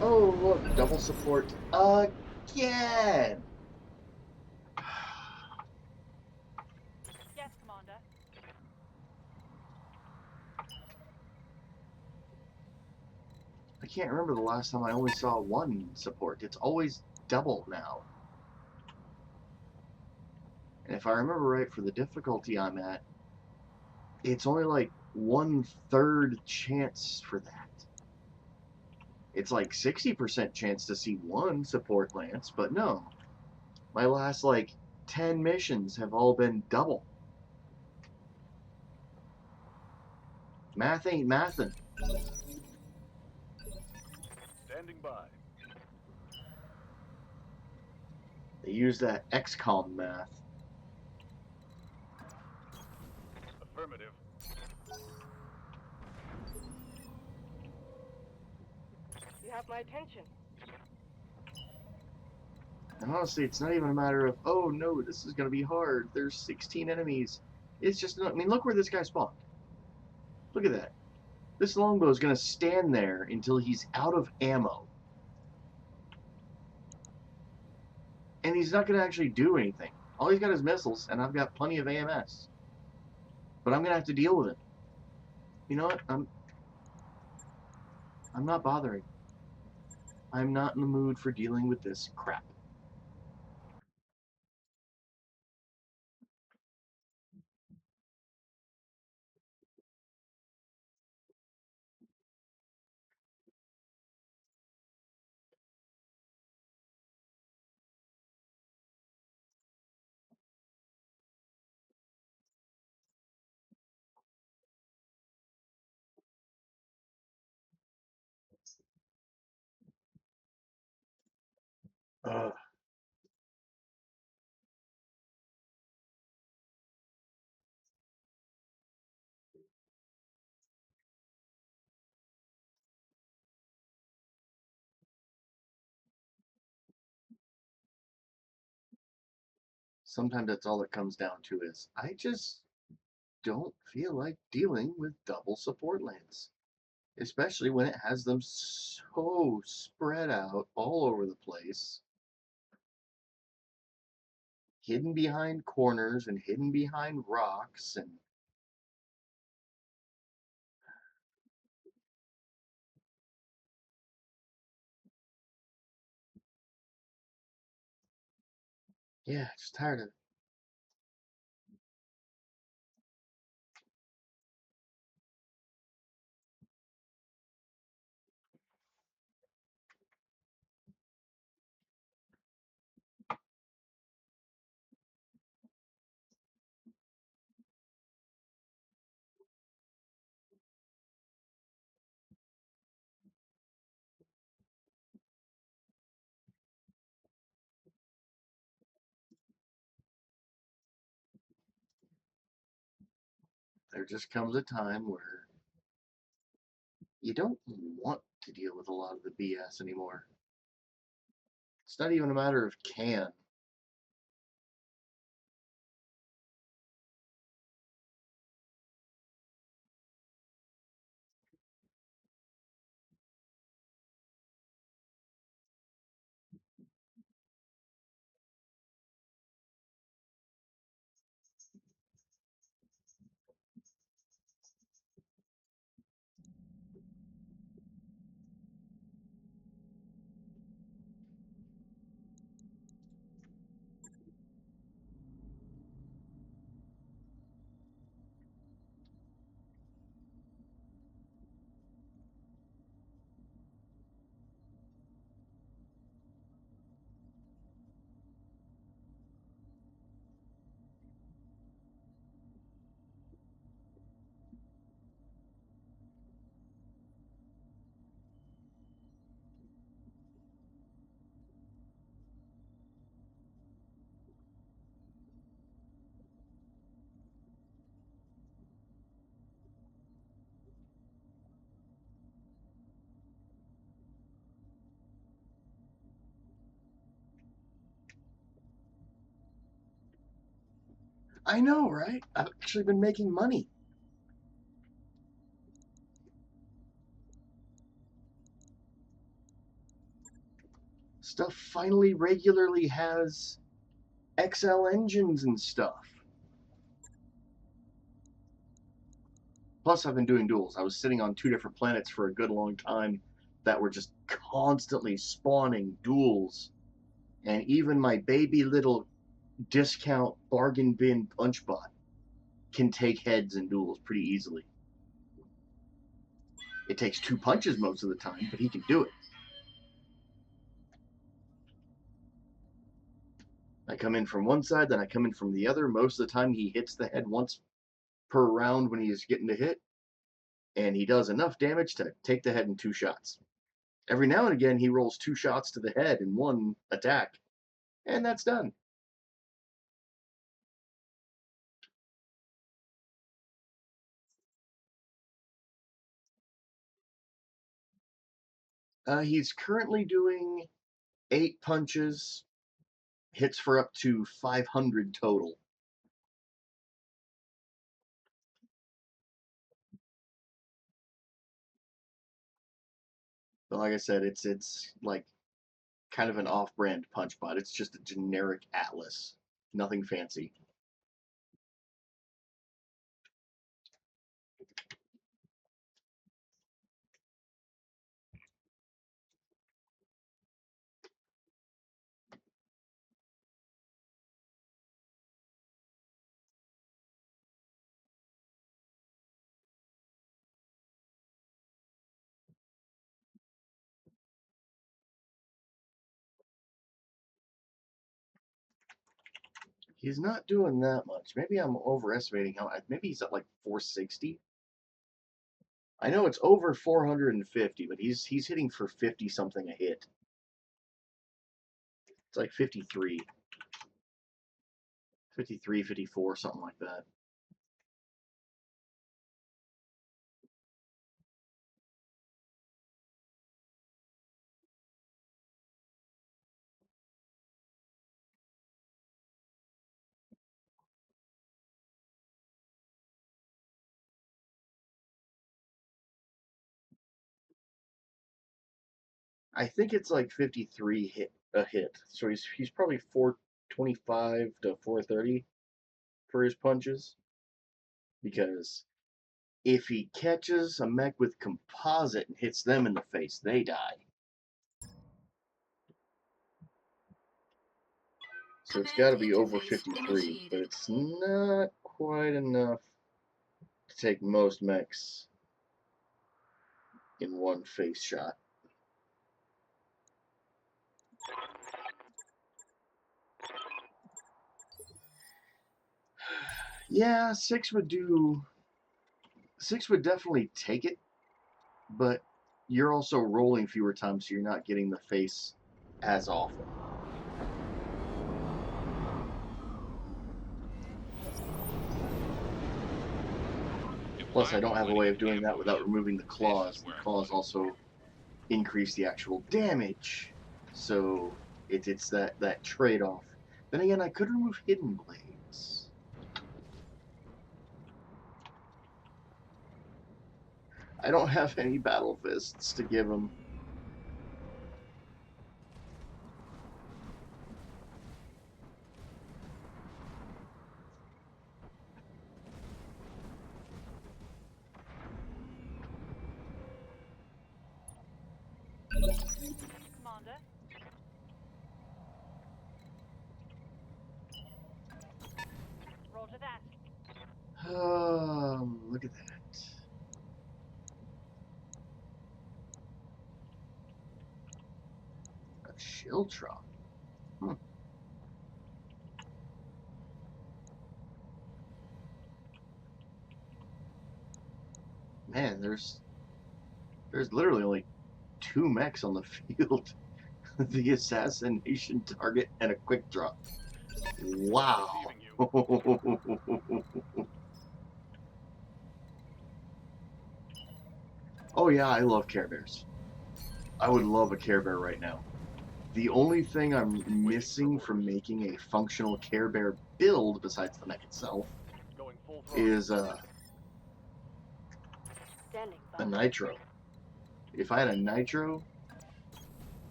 Oh, look, double support again! Yes, Commander. I can't remember the last time I only saw one support. It's always double now. And if I remember right, for the difficulty I'm at, it's only like 1/3 chance for that. It's like 60% chance to see one support lance, but no. My last like 10 missions have all been double. Math ain't mathin'. Standing by. They use that XCOM math. Affirmative. You have my attention. And honestly, it's not even a matter of, oh no, this is going to be hard. There's 16 enemies. It's just, I mean, look where this guy spawned. Look at that. This longbow is going to stand there until he's out of ammo. And he's not going to actually do anything. All he's got is missiles, and I've got plenty of AMS. But I'm going to have to deal with it. You know what? I'm not bothering. I'm not in the mood for dealing with this crap. Ugh. Sometimes that's all it comes down to is I just don't feel like dealing with double support lanes. Especially when it has them so spread out all over the place, hidden behind corners and hidden behind rocks, and yeah, just tired of it. There just comes a time where you don't want to deal with a lot of the BS anymore. It's not even a matter of can. I know, right? I've actually been making money. Stuff finally regularly has XL engines and stuff. Plus, I've been doing duels. I was sitting on 2 different planets for a good long time that were just constantly spawning duels. And even my baby little discount bargain bin punch bot can take heads in duels pretty easily. It takes 2 punches most of the time, but he can do it. I come in from one side, then I come in from the other. Most of the time, he hits the head once per round when he's getting to hit, and he does enough damage to take the head in 2 shots. Every now and again, he rolls 2 shots to the head in one attack, and that's done. He's currently doing 8 punches, hits for up to 500 total. But like I said, it's like kind of an off-brand punch bot. It's just a generic Atlas, nothing fancy. He's not doing that much. Maybe I'm overestimating how. Maybe he's at like 460. I know it's over 450, but he's hitting for 50 something a hit. It's like 53, 53, 54, something like that. I think it's like 53 hit a hit. So he's probably 425 to 430 for his punches. Because if he catches a mech with composite and hits them in the face, they die. So it's got to be over 53, but it's not quite enough to take most mechs in one face shot. Yeah, 6 would do. 6 would definitely take it, but you're also rolling fewer times, so you're not getting the face as often. Plus, I don't have a way of doing that without removing the claws. The claws also increase the actual damage, so it's that trade-off. Then again, I could remove hidden blades. I don't have any battle fists to give him. Commander. Roger that. Look at that. A shield trough. Man, there's literally only 2 mechs on the field. The assassination target and a quick drop. Wow. Oh yeah, I love Care Bears. I would love a Care Bear right now. The only thing I'm missing from making a functional Care Bear build, besides the mech itself, Going full throttle. is Standing a by. nitro. If I had a nitro,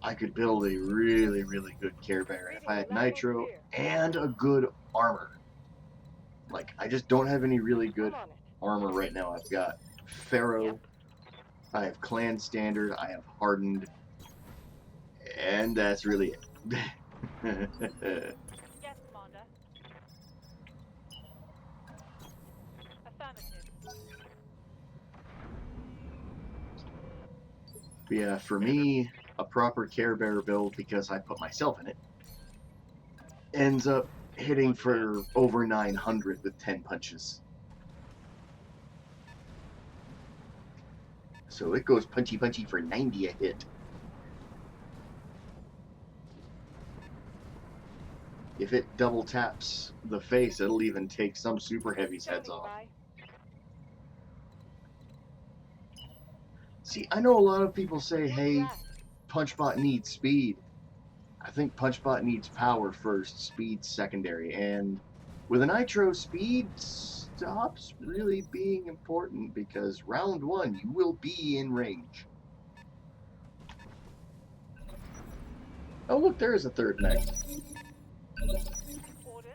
I could build a really, really good Care Bear. If I had nitro and a good armor. Like, I just don't have any really good I'm on it. armor right now. I've got Pharaoh, Yep. I have Clan Standard, I have Hardened, and that's really it. Yes, Commander. Affirmative. But yeah, for me, a proper Care Bear build, because I put myself in it, ends up hitting for over 900 with 10 punches. So it goes punchy punchy for 90 a hit. If it double taps the face, it'll even take some super heavies' heads Standing off. by. See, I know a lot of people say, What's hey, that? PunchBot needs speed. I think PunchBot needs power first, speed secondary, and with a Nitro, speed stops really being important because round one, you will be in range. Oh look, there is a third mech. Orders.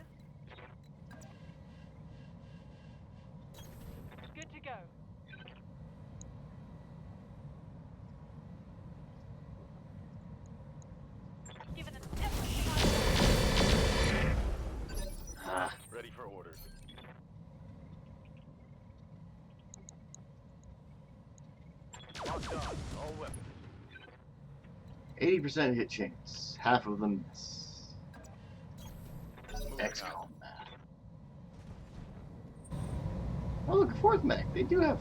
Good to go. Given an Ah, Ready for orders. Locked on. All weapons. 80% hit chance, half of them miss. Moving out. XCOM math. Oh look, fourth mech. They do have.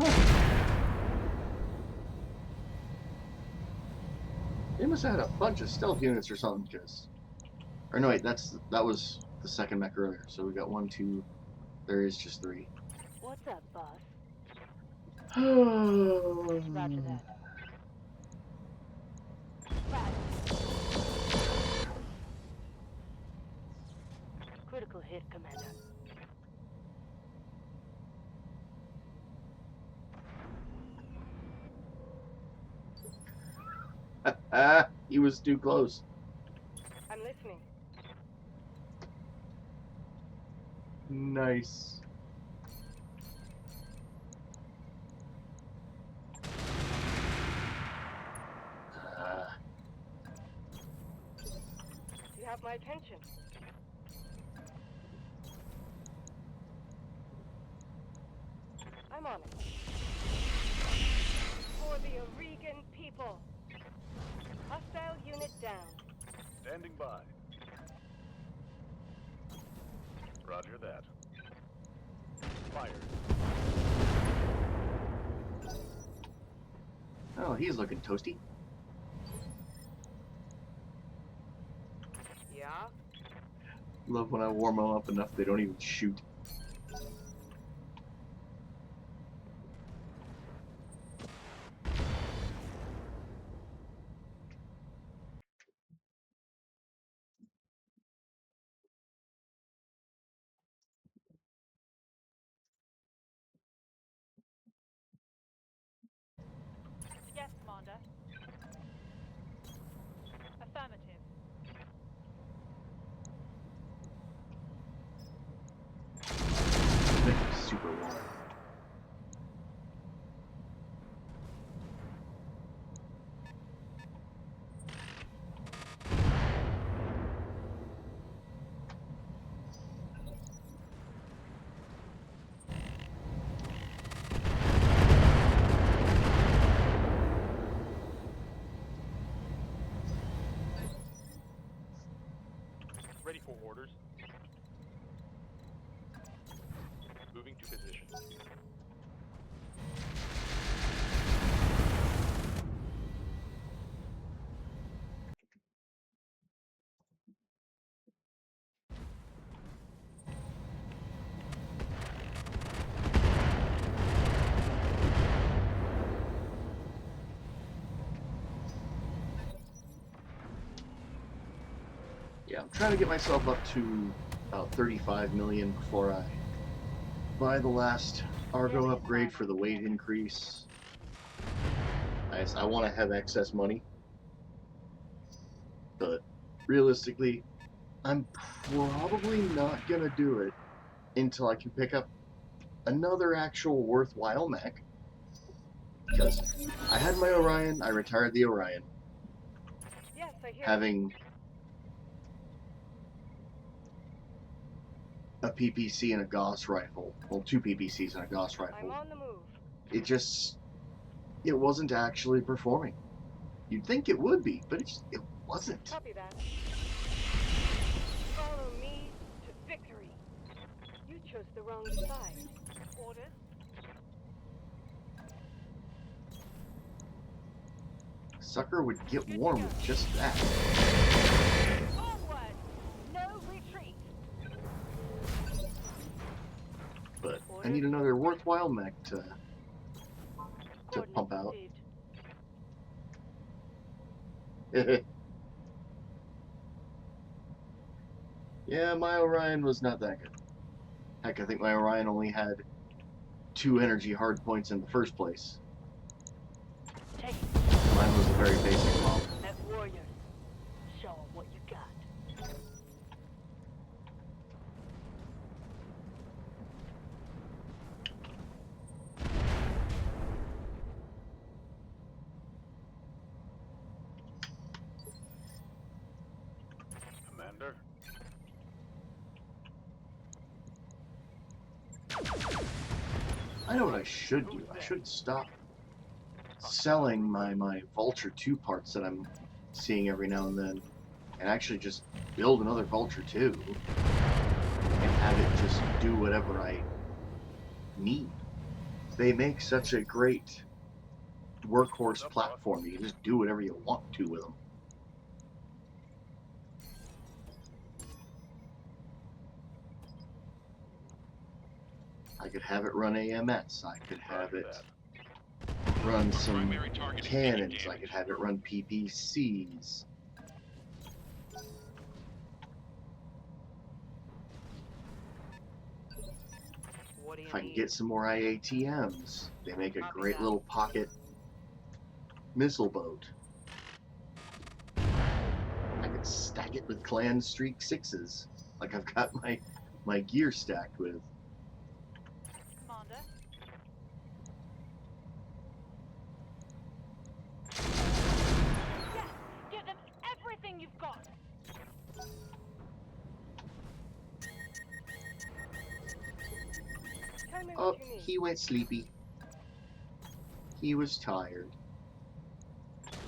Huh. They must have had a bunch of stealth units or something, because. Or no, wait, that was the second mech earlier. So we got 1, 2. There is just 3. What's up, boss? Roger Roger that. Critical hit, Commander. Ah, he was too close. I'm listening. Nice. You have my attention. I'm on it. For the Oregon people. Hostile unit down. Standing by. Roger that. Fired. Oh, he's looking toasty. Yeah? Love when I warm them up enough they don't even shoot. yes, Commander. Affirmative. Super warm. Ready for orders. Moving to position. Yeah, I'm trying to get myself up to about 35 million before I buy the last Argo upgrade for the weight increase. I want to have excess money, but realistically, I'm probably not going to do it until I can pick up another actual worthwhile mech. Because I had my Orion, I retired the Orion, Yes, I hear. having a PPC and a Gauss rifle. Well, two PPCs and a Gauss I'm rifle. on the move. It wasn't actually performing. You'd think it would be, but it wasn't. Copy that. Follow me to victory. You chose the wrong side. Orders? Sucker would get warm with just that. Onward! No retreat! But I need another worthwhile mech to pump out. Yeah, my Orion was not that good. Heck, I think my Orion only had 2 energy hard points in the first place. Take it. Mine was a very basic model. That's warriors. Show 'em what you got. Commander? I know what I should do. I should stop selling my Vulture 2 parts that I'm seeing every now and then, and actually just build another Vulture 2 and have it just do whatever I need. They make such a great workhorse platform. You can just do whatever you want to with them. I could have it run AMS. I could have it run some cannons. I could have it run PPCs. If I can get some more IATMs, they make a great little pocket missile boat. I could stack it with Clan Streak 6s, like I've got my gear stacked with. Commander? Yes! Give them everything you've got! Tell me Oh, what you need. he went sleepy. He was tired.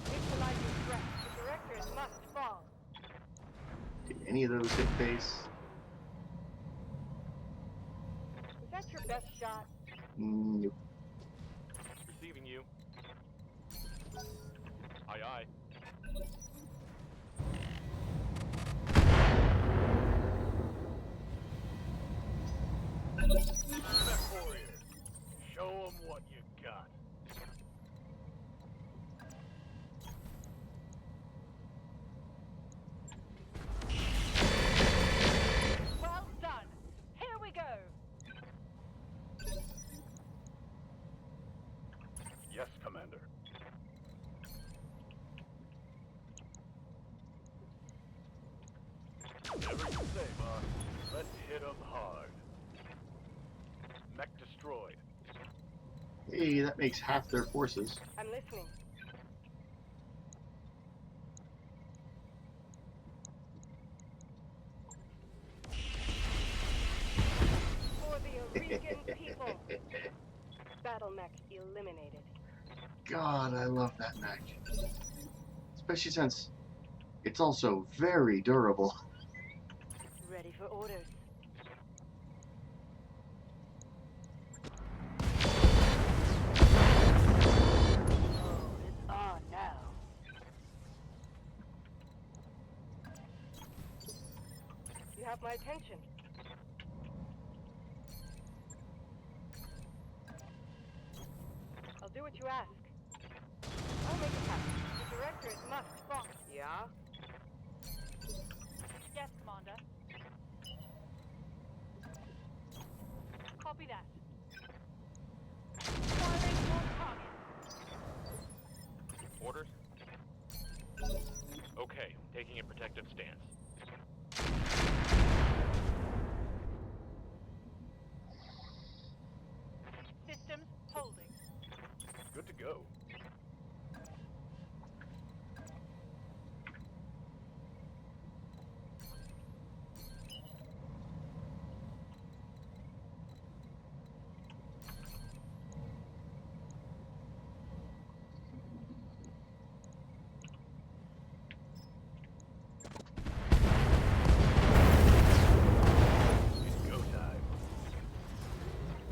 Neutralize your threat. The directors must fall. Did any of those hit base? Is that your best shot? Nope. Receiving you. Aye, aye. Mech warriors, show 'em what you got. Well done! Here we go! Yes, Commander. Whatever you say, boss. Let's hit 'em hard. Mech destroyed. Hey, that makes half their forces. I'm listening. For the Aurigan people. Battle mech eliminated. God, I love that mech. Especially since it's also very durable. Ready for orders. Oh, it's on now. You have my attention. I'll do what you ask. I'll make it happen. The directors must fall. Yeah? Yes, Commander. Copy that. Firing on target. Orders? Okay, taking a protective stance. Systems holding. Good to go. It's go time.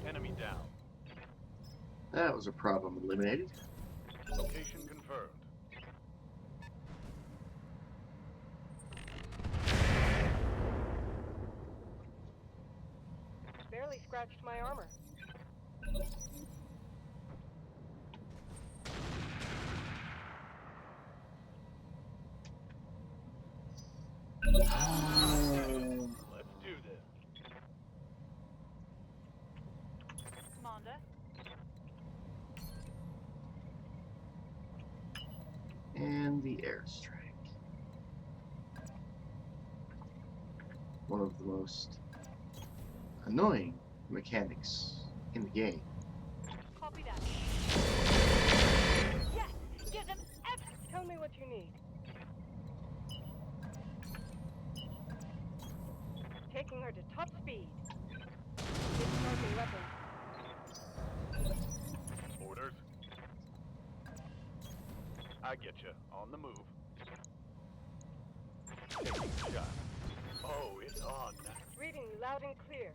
Enemy down. That was a problem eliminated. Location confirmed. Barely scratched my armor. Let's do this. Commander. And the airstrike. One of the most annoying mechanics in the game. Copy that. Yes! Give them Tell me what you need. Taking her to top speed. Discharging weapon. Orders? I get you. On the move. Taking a shot. Oh, it's on. Reading you loud and clear.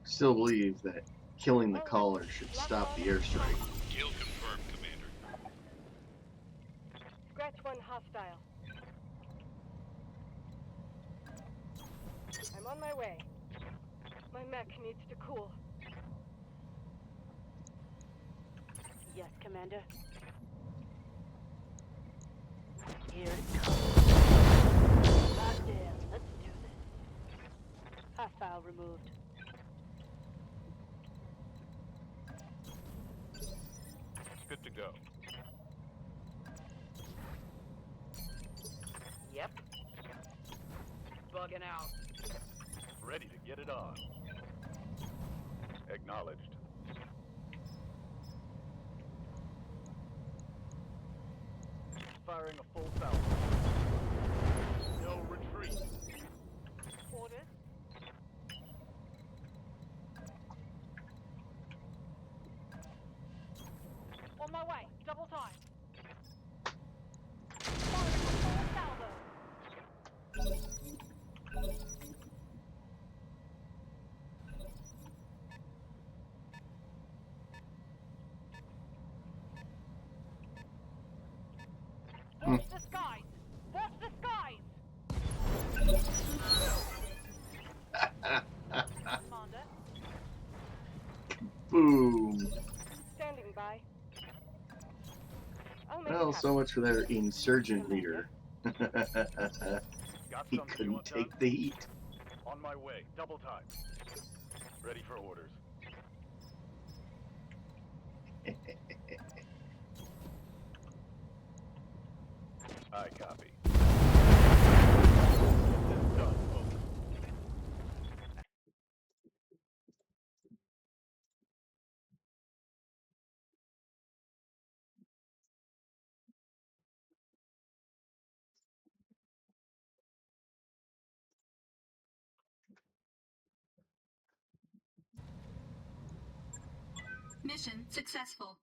Still believe that killing the caller should stop the airstrike. Kill confirmed, Commander. Scratch one hostile. I'm on my way. My mech needs to cool. Yes, Commander. Here it comes. Goddamn, let's do this. Hostile removed. Good to go. Yep. Bugging out. Ready to get it on. Acknowledged. Firing a full salvo. No retreat. orders. On my way. Double time. Firing a full salvo. Watch the skies! Watch the skies! Commander. Boom. Standing by. I'll make Well, it so happen. much for their insurgent leader. Got He something you couldn't want take done? the heat. On my way. Double time. Ready for orders. I copy. Get this done, folks. Mission successful.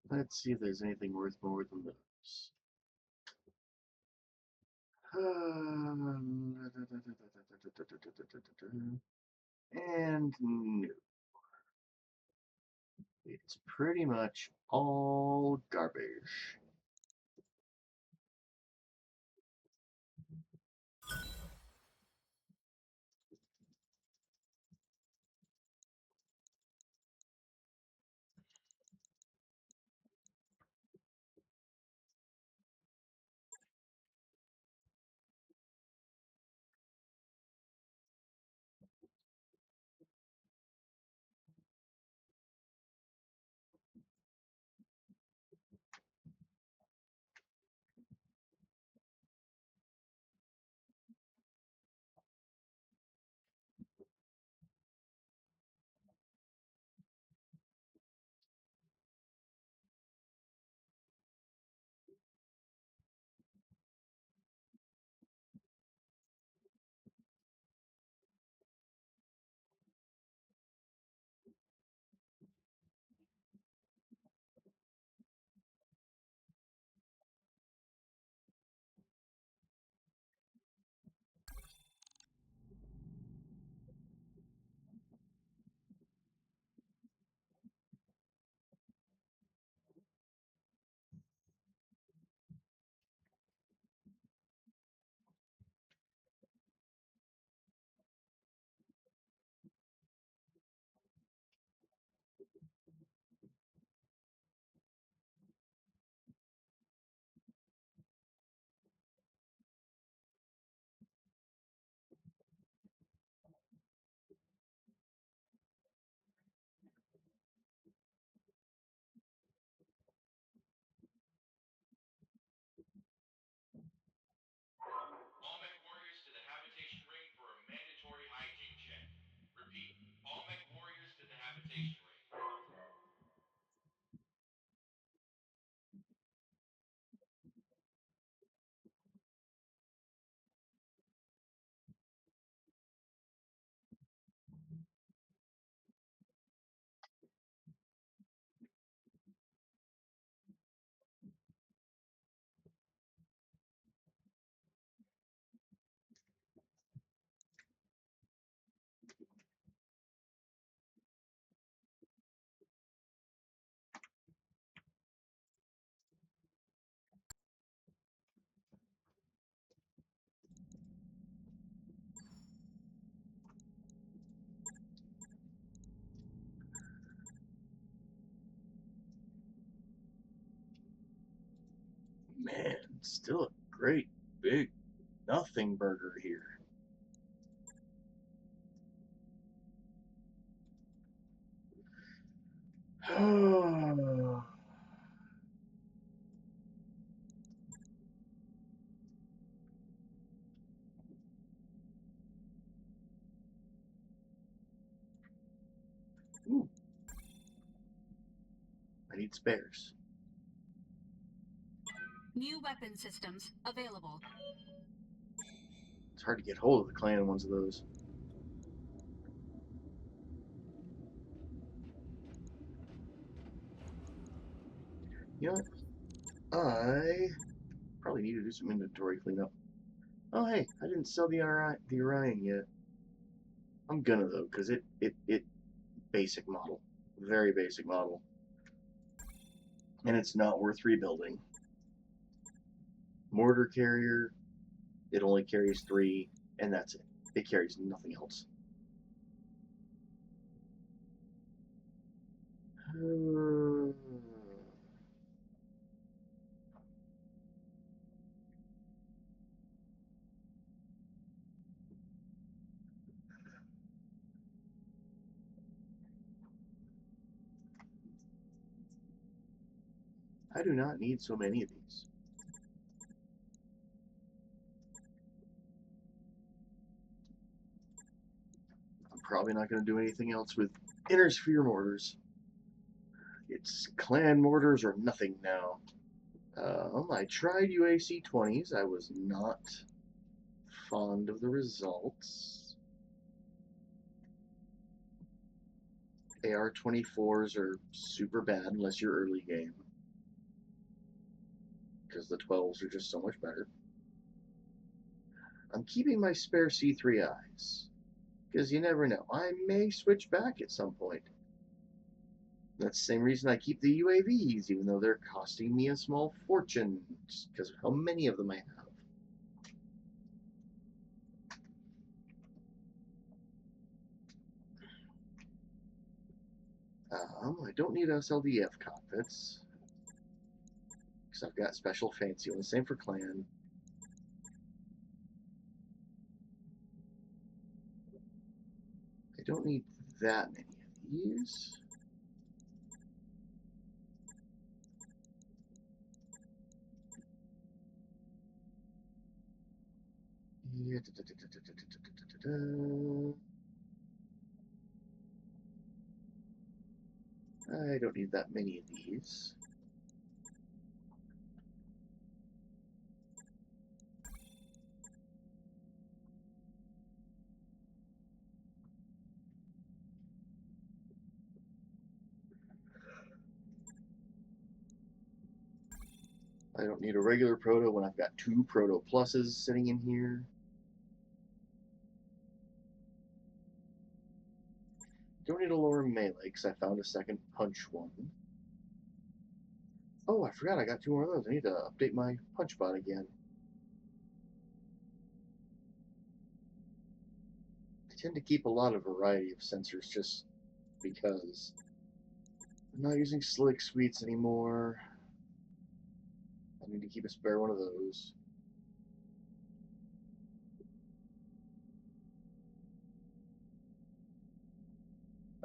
Let's see if there's anything worth more than those. And no, it's pretty much all garbage. All mech warriors to the habitation ring for a mandatory hygiene check. Repeat, all mech warriors to the habitation ring. Man, still a great big nothing burger here. Ooh, I need spares. New weapon systems available. It's hard to get hold of the clan ones of those. You know what? I probably need to do some inventory cleanup. Oh hey, I didn't sell the Orion yet. I'm gonna though, cause it basic model, very basic model, and it's not worth rebuilding. Mortar carrier, it only carries 3, and that's it. It carries nothing else. I do not need so many of these. I'm probably not going to do anything else with inner sphere mortars. It's clan mortars or nothing now. I tried UAC 20s. I was not fond of the results. AR 24s are super bad unless you're early game. because the 12s are just so much better. I'm keeping my spare C3Is, because you never know. I may switch back at some point. That's the same reason I keep the UAVs, even though they're costing me a small fortune, just because of how many of them I have. I don't need SLDF cockpits, because I've got special fancy ones. Same for clan. I don't need that many of these. Yeah, I don't need that many of these. I don't need a regular proto when I've got 2 proto pluses sitting in here. Don't need a lower melee because I found a second punch one. Oh, I forgot I got 2 more of those. I need to update my punch bot again. I tend to keep a lot of variety of sensors just because I'm not using slick sweets anymore. I need to keep a spare one of those.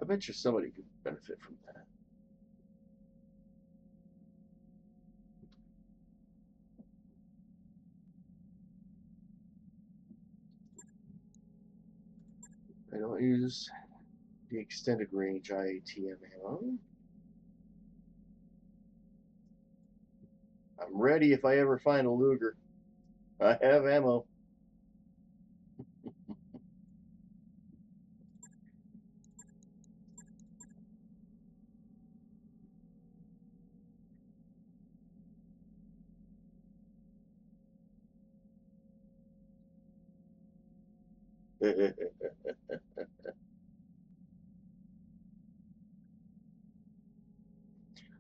I bet you somebody could benefit from that. I don't use the extended range IATM ammo. I'm ready if I ever find a Luger. I have ammo.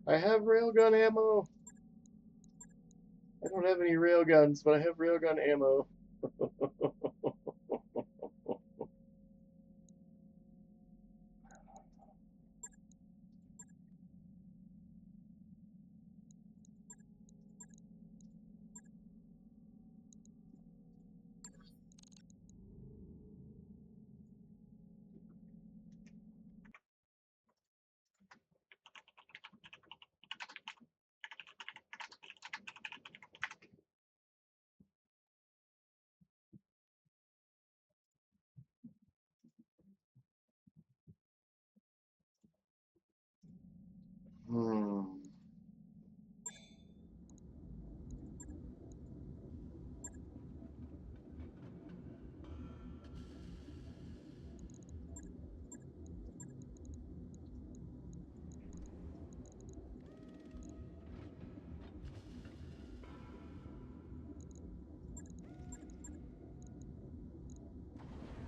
I have railgun ammo. I don't have any railguns, but I have railgun ammo. Hmm.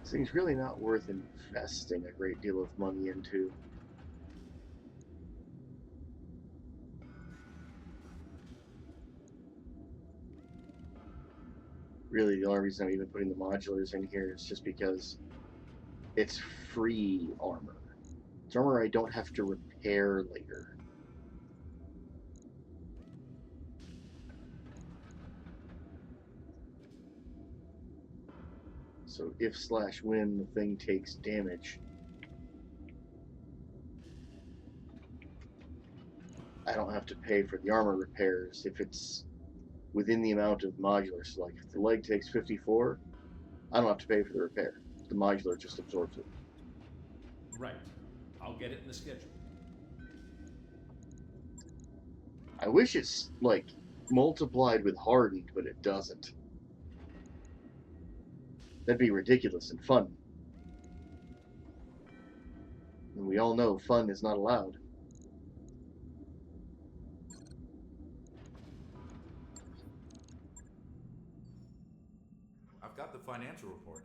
This thing's really not worth investing a great deal of money into. Really, the only reason I'm even putting the modulars in here is just because it's free armor. It's armor I don't have to repair later. So if/when the thing takes damage, I don't have to pay for the armor repairs if it's within the amount of modulars. So like if the leg takes 54, I don't have to pay for the repair. The modular just absorbs it. Right. I'll get it in the schedule. I wish it's like multiplied with hardened, but it doesn't. That'd be ridiculous and fun. And we all know fun is not allowed. financial report.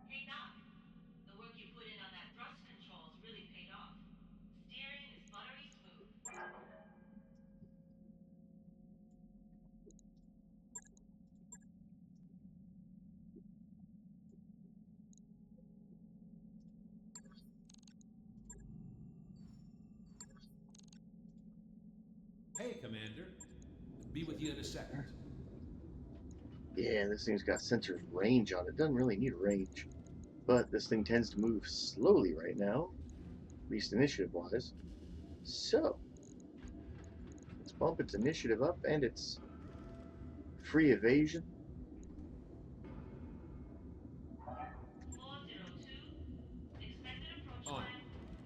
Hey Doc, the work you put in on that thrust controls really paid off. Steering is buttery smooth. Hey, Commander. Be with you in a second. Yeah, this thing's got sensors range on it. Doesn't really need range. But this thing tends to move slowly right now, at least initiative-wise. So, let's bump its initiative up and its free evasion. 402, expected approach On. time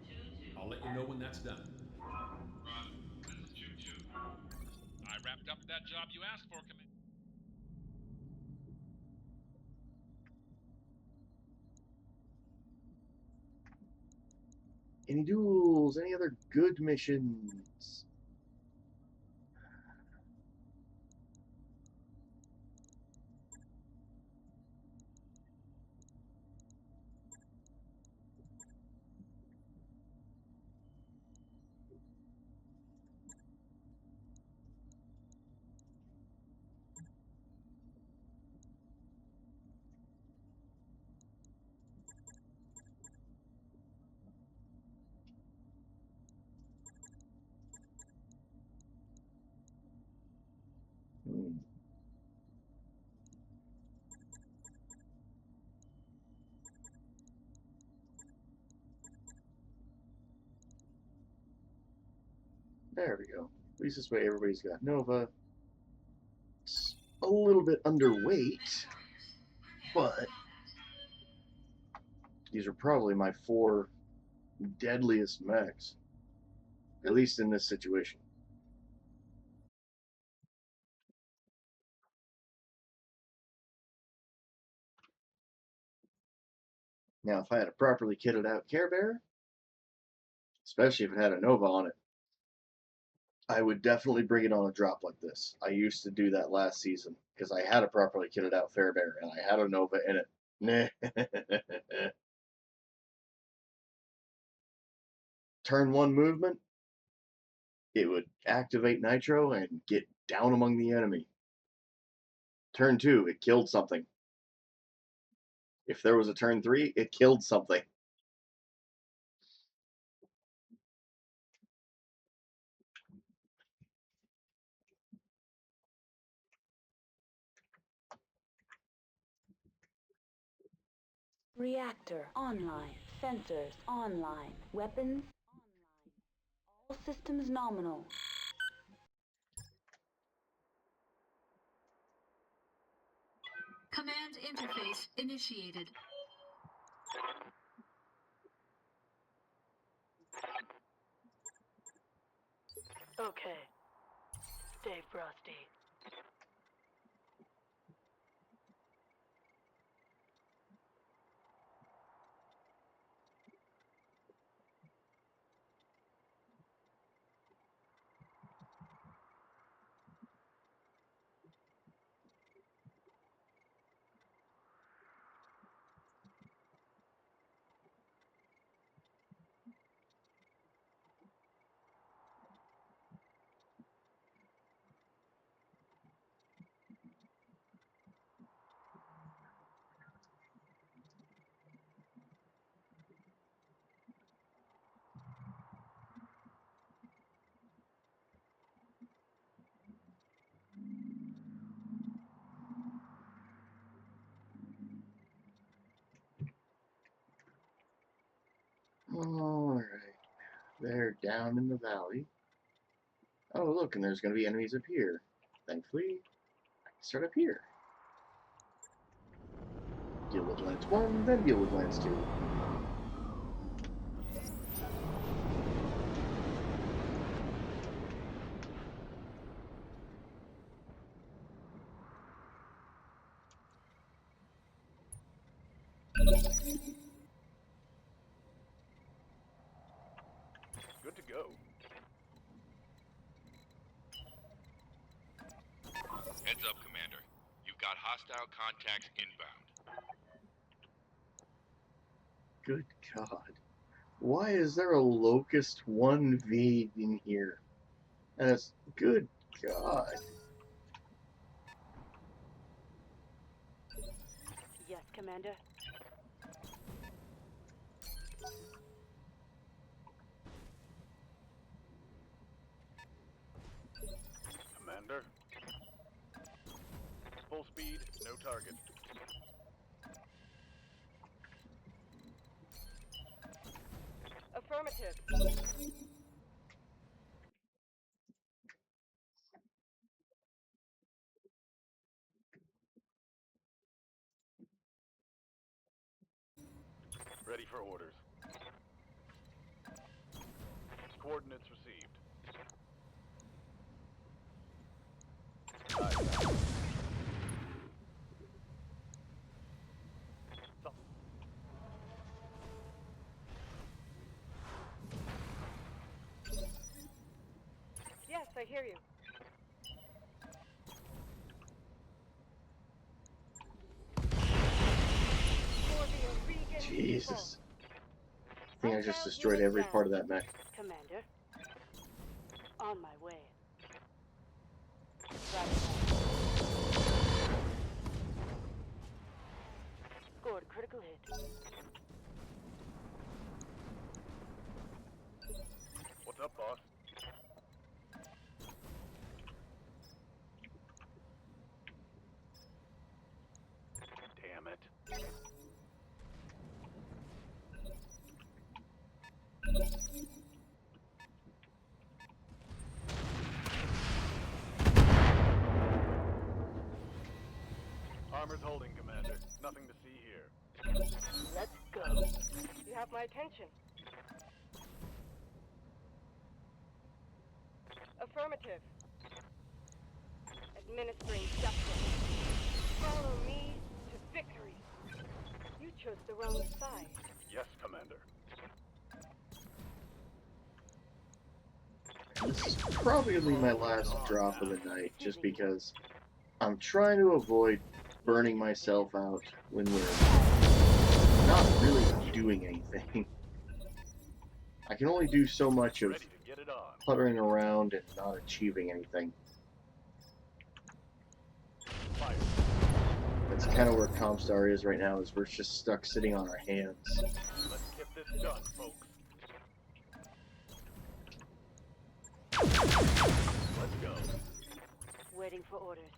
22. I'll let you know when that's done. Roger. This is 2-2. I wrapped up that job you asked for, Commander. Any duels? Any other good missions? Hmm. There we go. At least this way everybody's got Nova. It's a little bit underweight, but these are probably my 4 deadliest mechs, at least in this situation. Now, if I had a properly kitted out Care Bear, especially if it had a Nova on it, I would definitely bring it on a drop like this. I used to do that last season because I had a properly kitted out Fair Bear and I had a Nova in it. Turn 1 movement, it would activate Nitro and get down among the enemy. Turn 2, it killed something. If there was a turn 3, it killed something. Reactor online. Sensors online. Weapons online. All systems nominal. Command interface initiated. Okay. Stay frosty. Alright, they're down in the valley. Oh, look, and there's going to be enemies up here. Thankfully, I can start up here. Deal with Lance 1, then deal with Lance 2. Good to go. Heads up, Commander. You've got hostile contacts inbound. Good God. Why is there a Locust 1V in here? And it's good God. Yes, Commander. Commander. Full speed, no target. Affirmative. Ready for orders. Coordinates received. Aye. Yes, I hear you. Jesus. I think I just destroyed every part of that mech. Commander. On my way. Scored a critical hit. What's up, boss? Damn it. Armor's holding, Commander. Nothing to see here. Let's go. You have my attention. Affirmative. Administering justice. Follow me to victory. You chose the wrong side. Yes, Commander. This is probably going to be my last drop of the night, just because I'm trying to avoid burning myself out when we're not really doing anything. I can only do so much of Ready to get it on. puttering around and not achieving anything. Fire. That's kind of where Comstar is right now, is we're just stuck sitting on our hands. Let's get this done, folks. Let's go. Waiting for orders.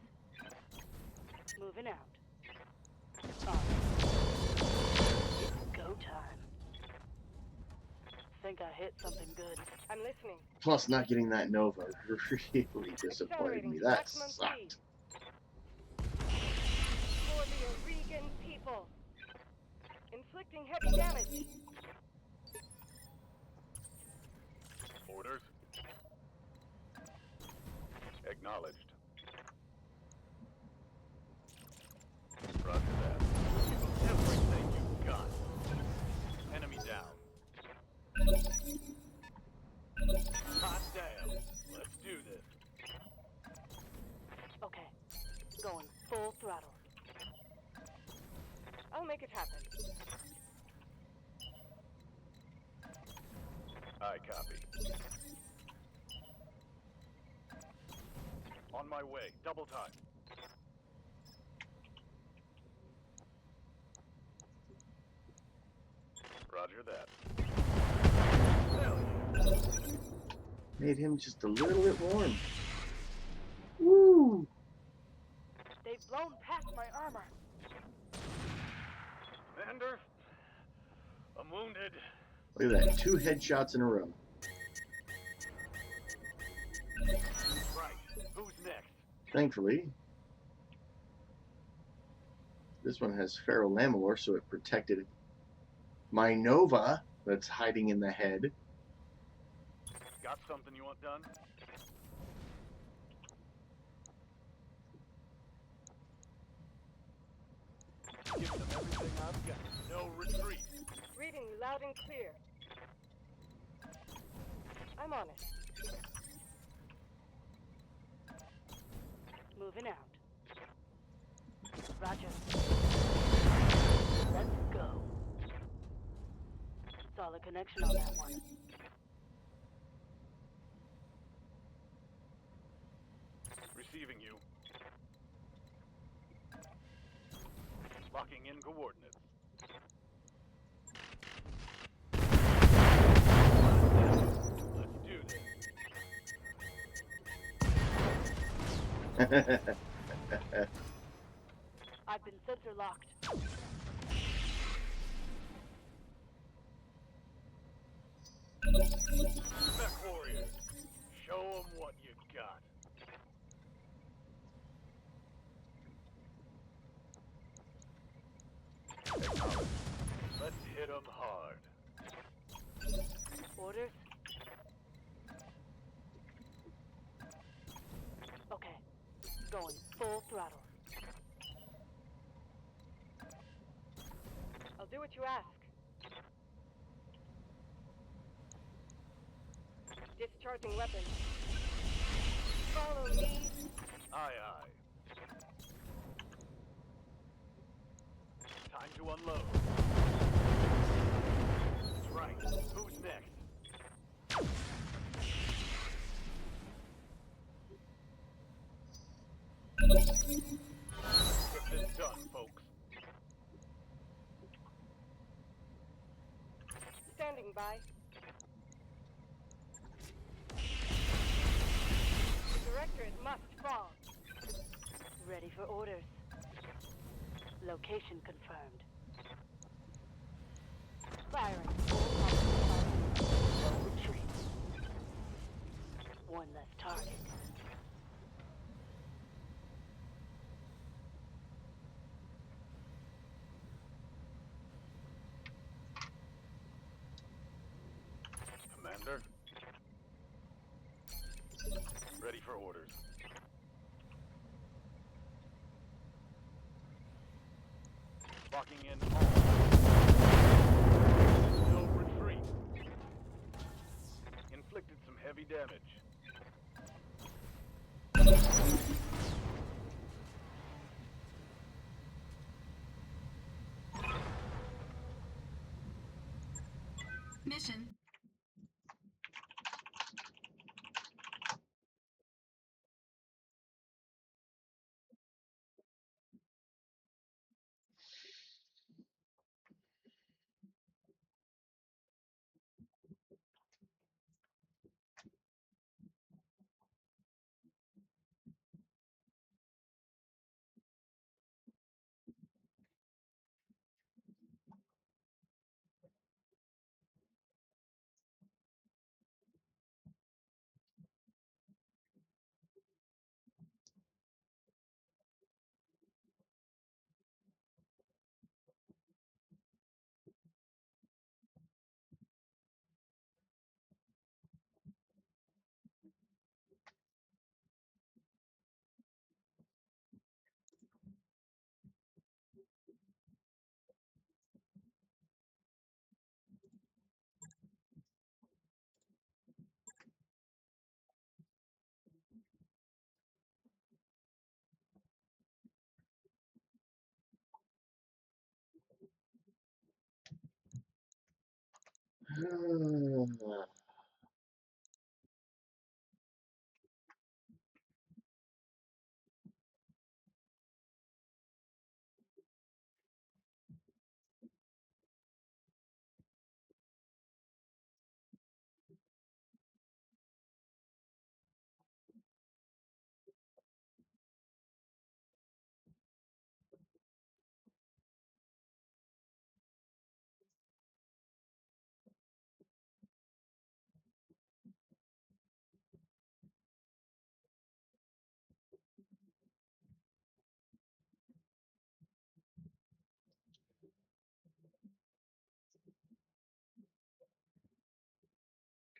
Moving out. On. It's go time. Think I hit something good. I'm listening. Plus, not getting that Nova really disappointed me. That Maximum sucked. For the Oregon people. Inflicting heavy damage. Orders. Acknowledged. Roger that. Give them everything you've got. Enemy down. Hot damn. Let's do this. Okay. Going full throttle. I'll make it happen. I copy. On my way. Double time. Roger that. Hell yeah. Made him just a little bit warm. Woo! They've blown past my armor. Commander, I'm wounded. Look at that, 2 headshots in a row. Right. Who's next? Thankfully, this one has ferrolamellor, so it protected my Nova that's hiding in the head. Got something you want done? Give them everything I've got. No No retreat. Reading you loud and clear. I'm on it. Moving out. Roger. Let's go. Solid connection on that one. Receiving you. Locking in coordinates. Let's do this. I've been sensor locked. Mech warriors, show them what you got. Acknowledge. Let's hit them hard. Orders? Okay. Going full throttle. I'll do what you ask. Discharging weapon. Follow me. Aye, aye. Time to unload. That's right. Who's next? Get this done, folks. Standing by. The directorate must fall. Ready for orders. Location confirmed. Firing. Full retreat. One less target. Commander. Ready for orders. Locking in all. No retreat. Inflicted some heavy damage. Mission.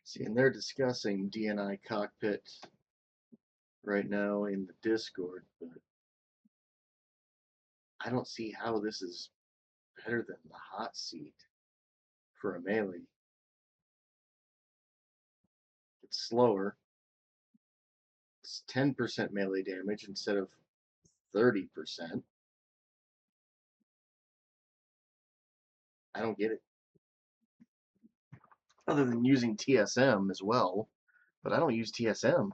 See, and they're discussing DNI cockpit right now in the Discord, but I don't see how this is better than the hot seat for a melee. It's slower. It's 10% melee damage instead of 30%. I don't get it. Other than using TSM as well, but I don't use TSM.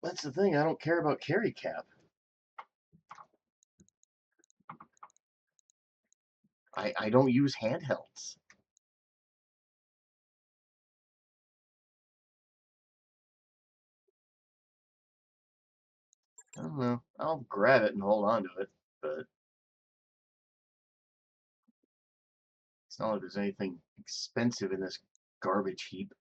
That's the thing, I don't care about carry cap. I don't use handhelds. I don't know. I'll grab it and hold on to it, but it's not like there's anything expensive in this garbage heap.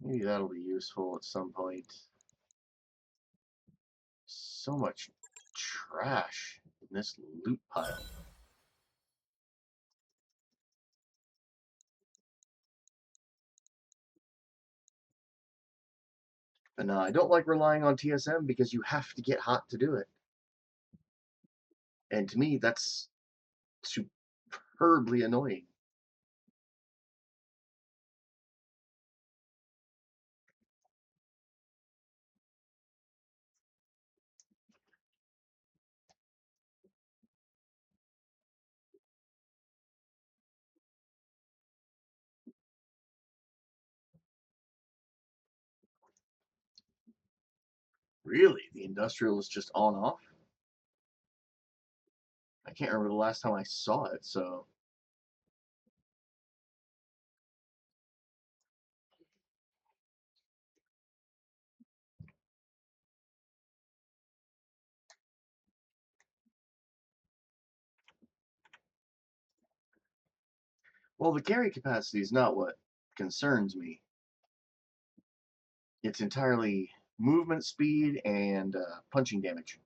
Maybe that'll be useful at some point. So much trash in this loot pile. And I don't like relying on TSM because you have to get hot to do it. And to me, that's superbly annoying. Really? The industrial is just on off? I can't remember the last time I saw it, so. Well, the carry capacity is not what concerns me. It's entirely movement speed and punching damage.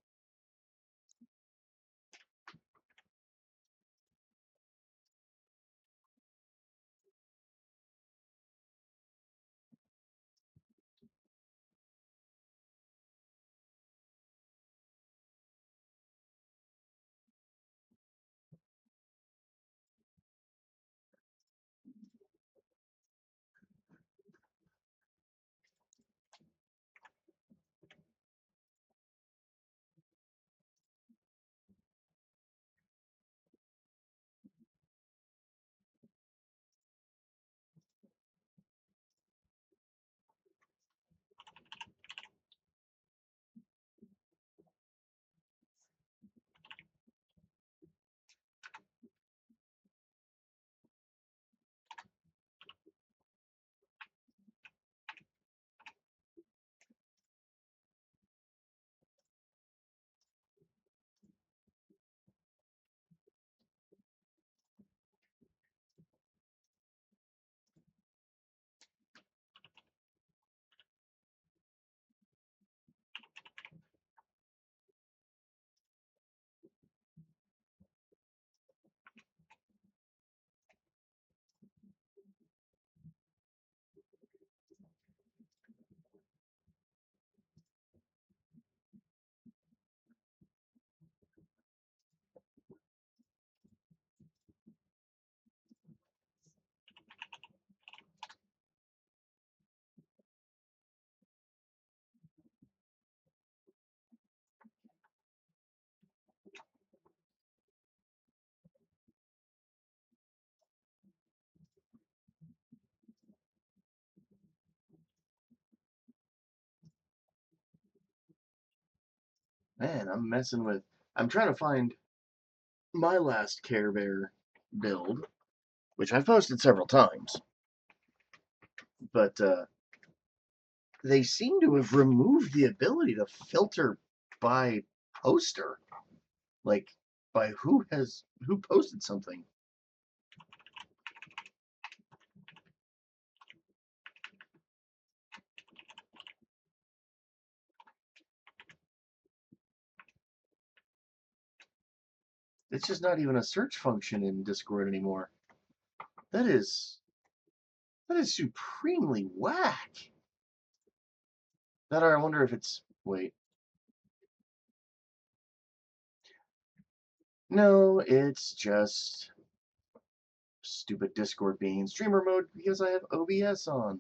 Man, I'm trying to find my last Care Bear build, which I've posted several times, but they seem to have removed the ability to filter by poster, like by who posted something. It's just not even a search function in Discord anymore. That is supremely whack. That or I wonder if it's wait. No, it's just stupid Discord being in streamer mode because I have OBS on.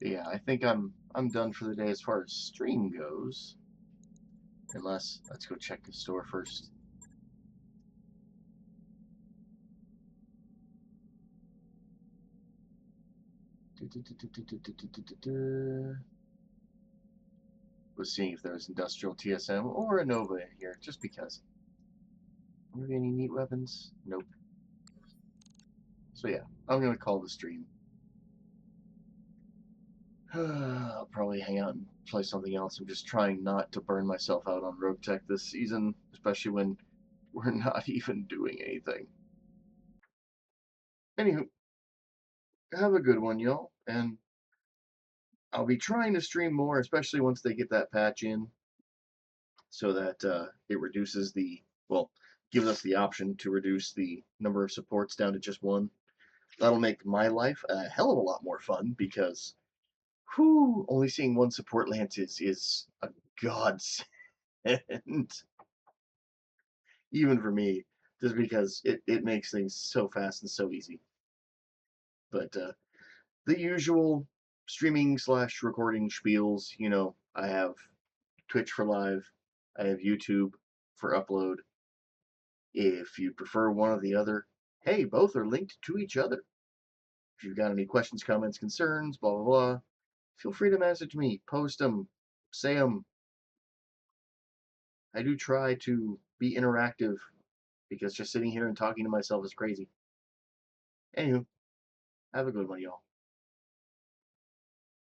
Yeah, I think I'm done for the day as far as stream goes. Unless let's go check the store first. Was seeing if there was industrial TSM or a Nova in here, just because. Maybe any neat weapons? Nope. So yeah, I'm gonna call the stream. I'll probably hang out and play something else. I'm just trying not to burn myself out on Rogue Tech this season, especially when we're not even doing anything. Anywho, have a good one, y'all, and I'll be trying to stream more, especially once they get that patch in, so that it reduces the, well, gives us the option to reduce the number of supports down to just one. That'll make my life a hell of a lot more fun because, whew, only seeing one support lance is a godsend. Even for me, just because it makes things so fast and so easy. But the usual streaming slash recording spiels, you know, I have Twitch for live, I have YouTube for upload. If you prefer one or the other, hey, both are linked to each other. If you've got any questions, comments, concerns, blah, blah, blah, feel free to message me, post them, say them. I do try to be interactive because just sitting here and talking to myself is crazy. Anywho, have a good one, y'all.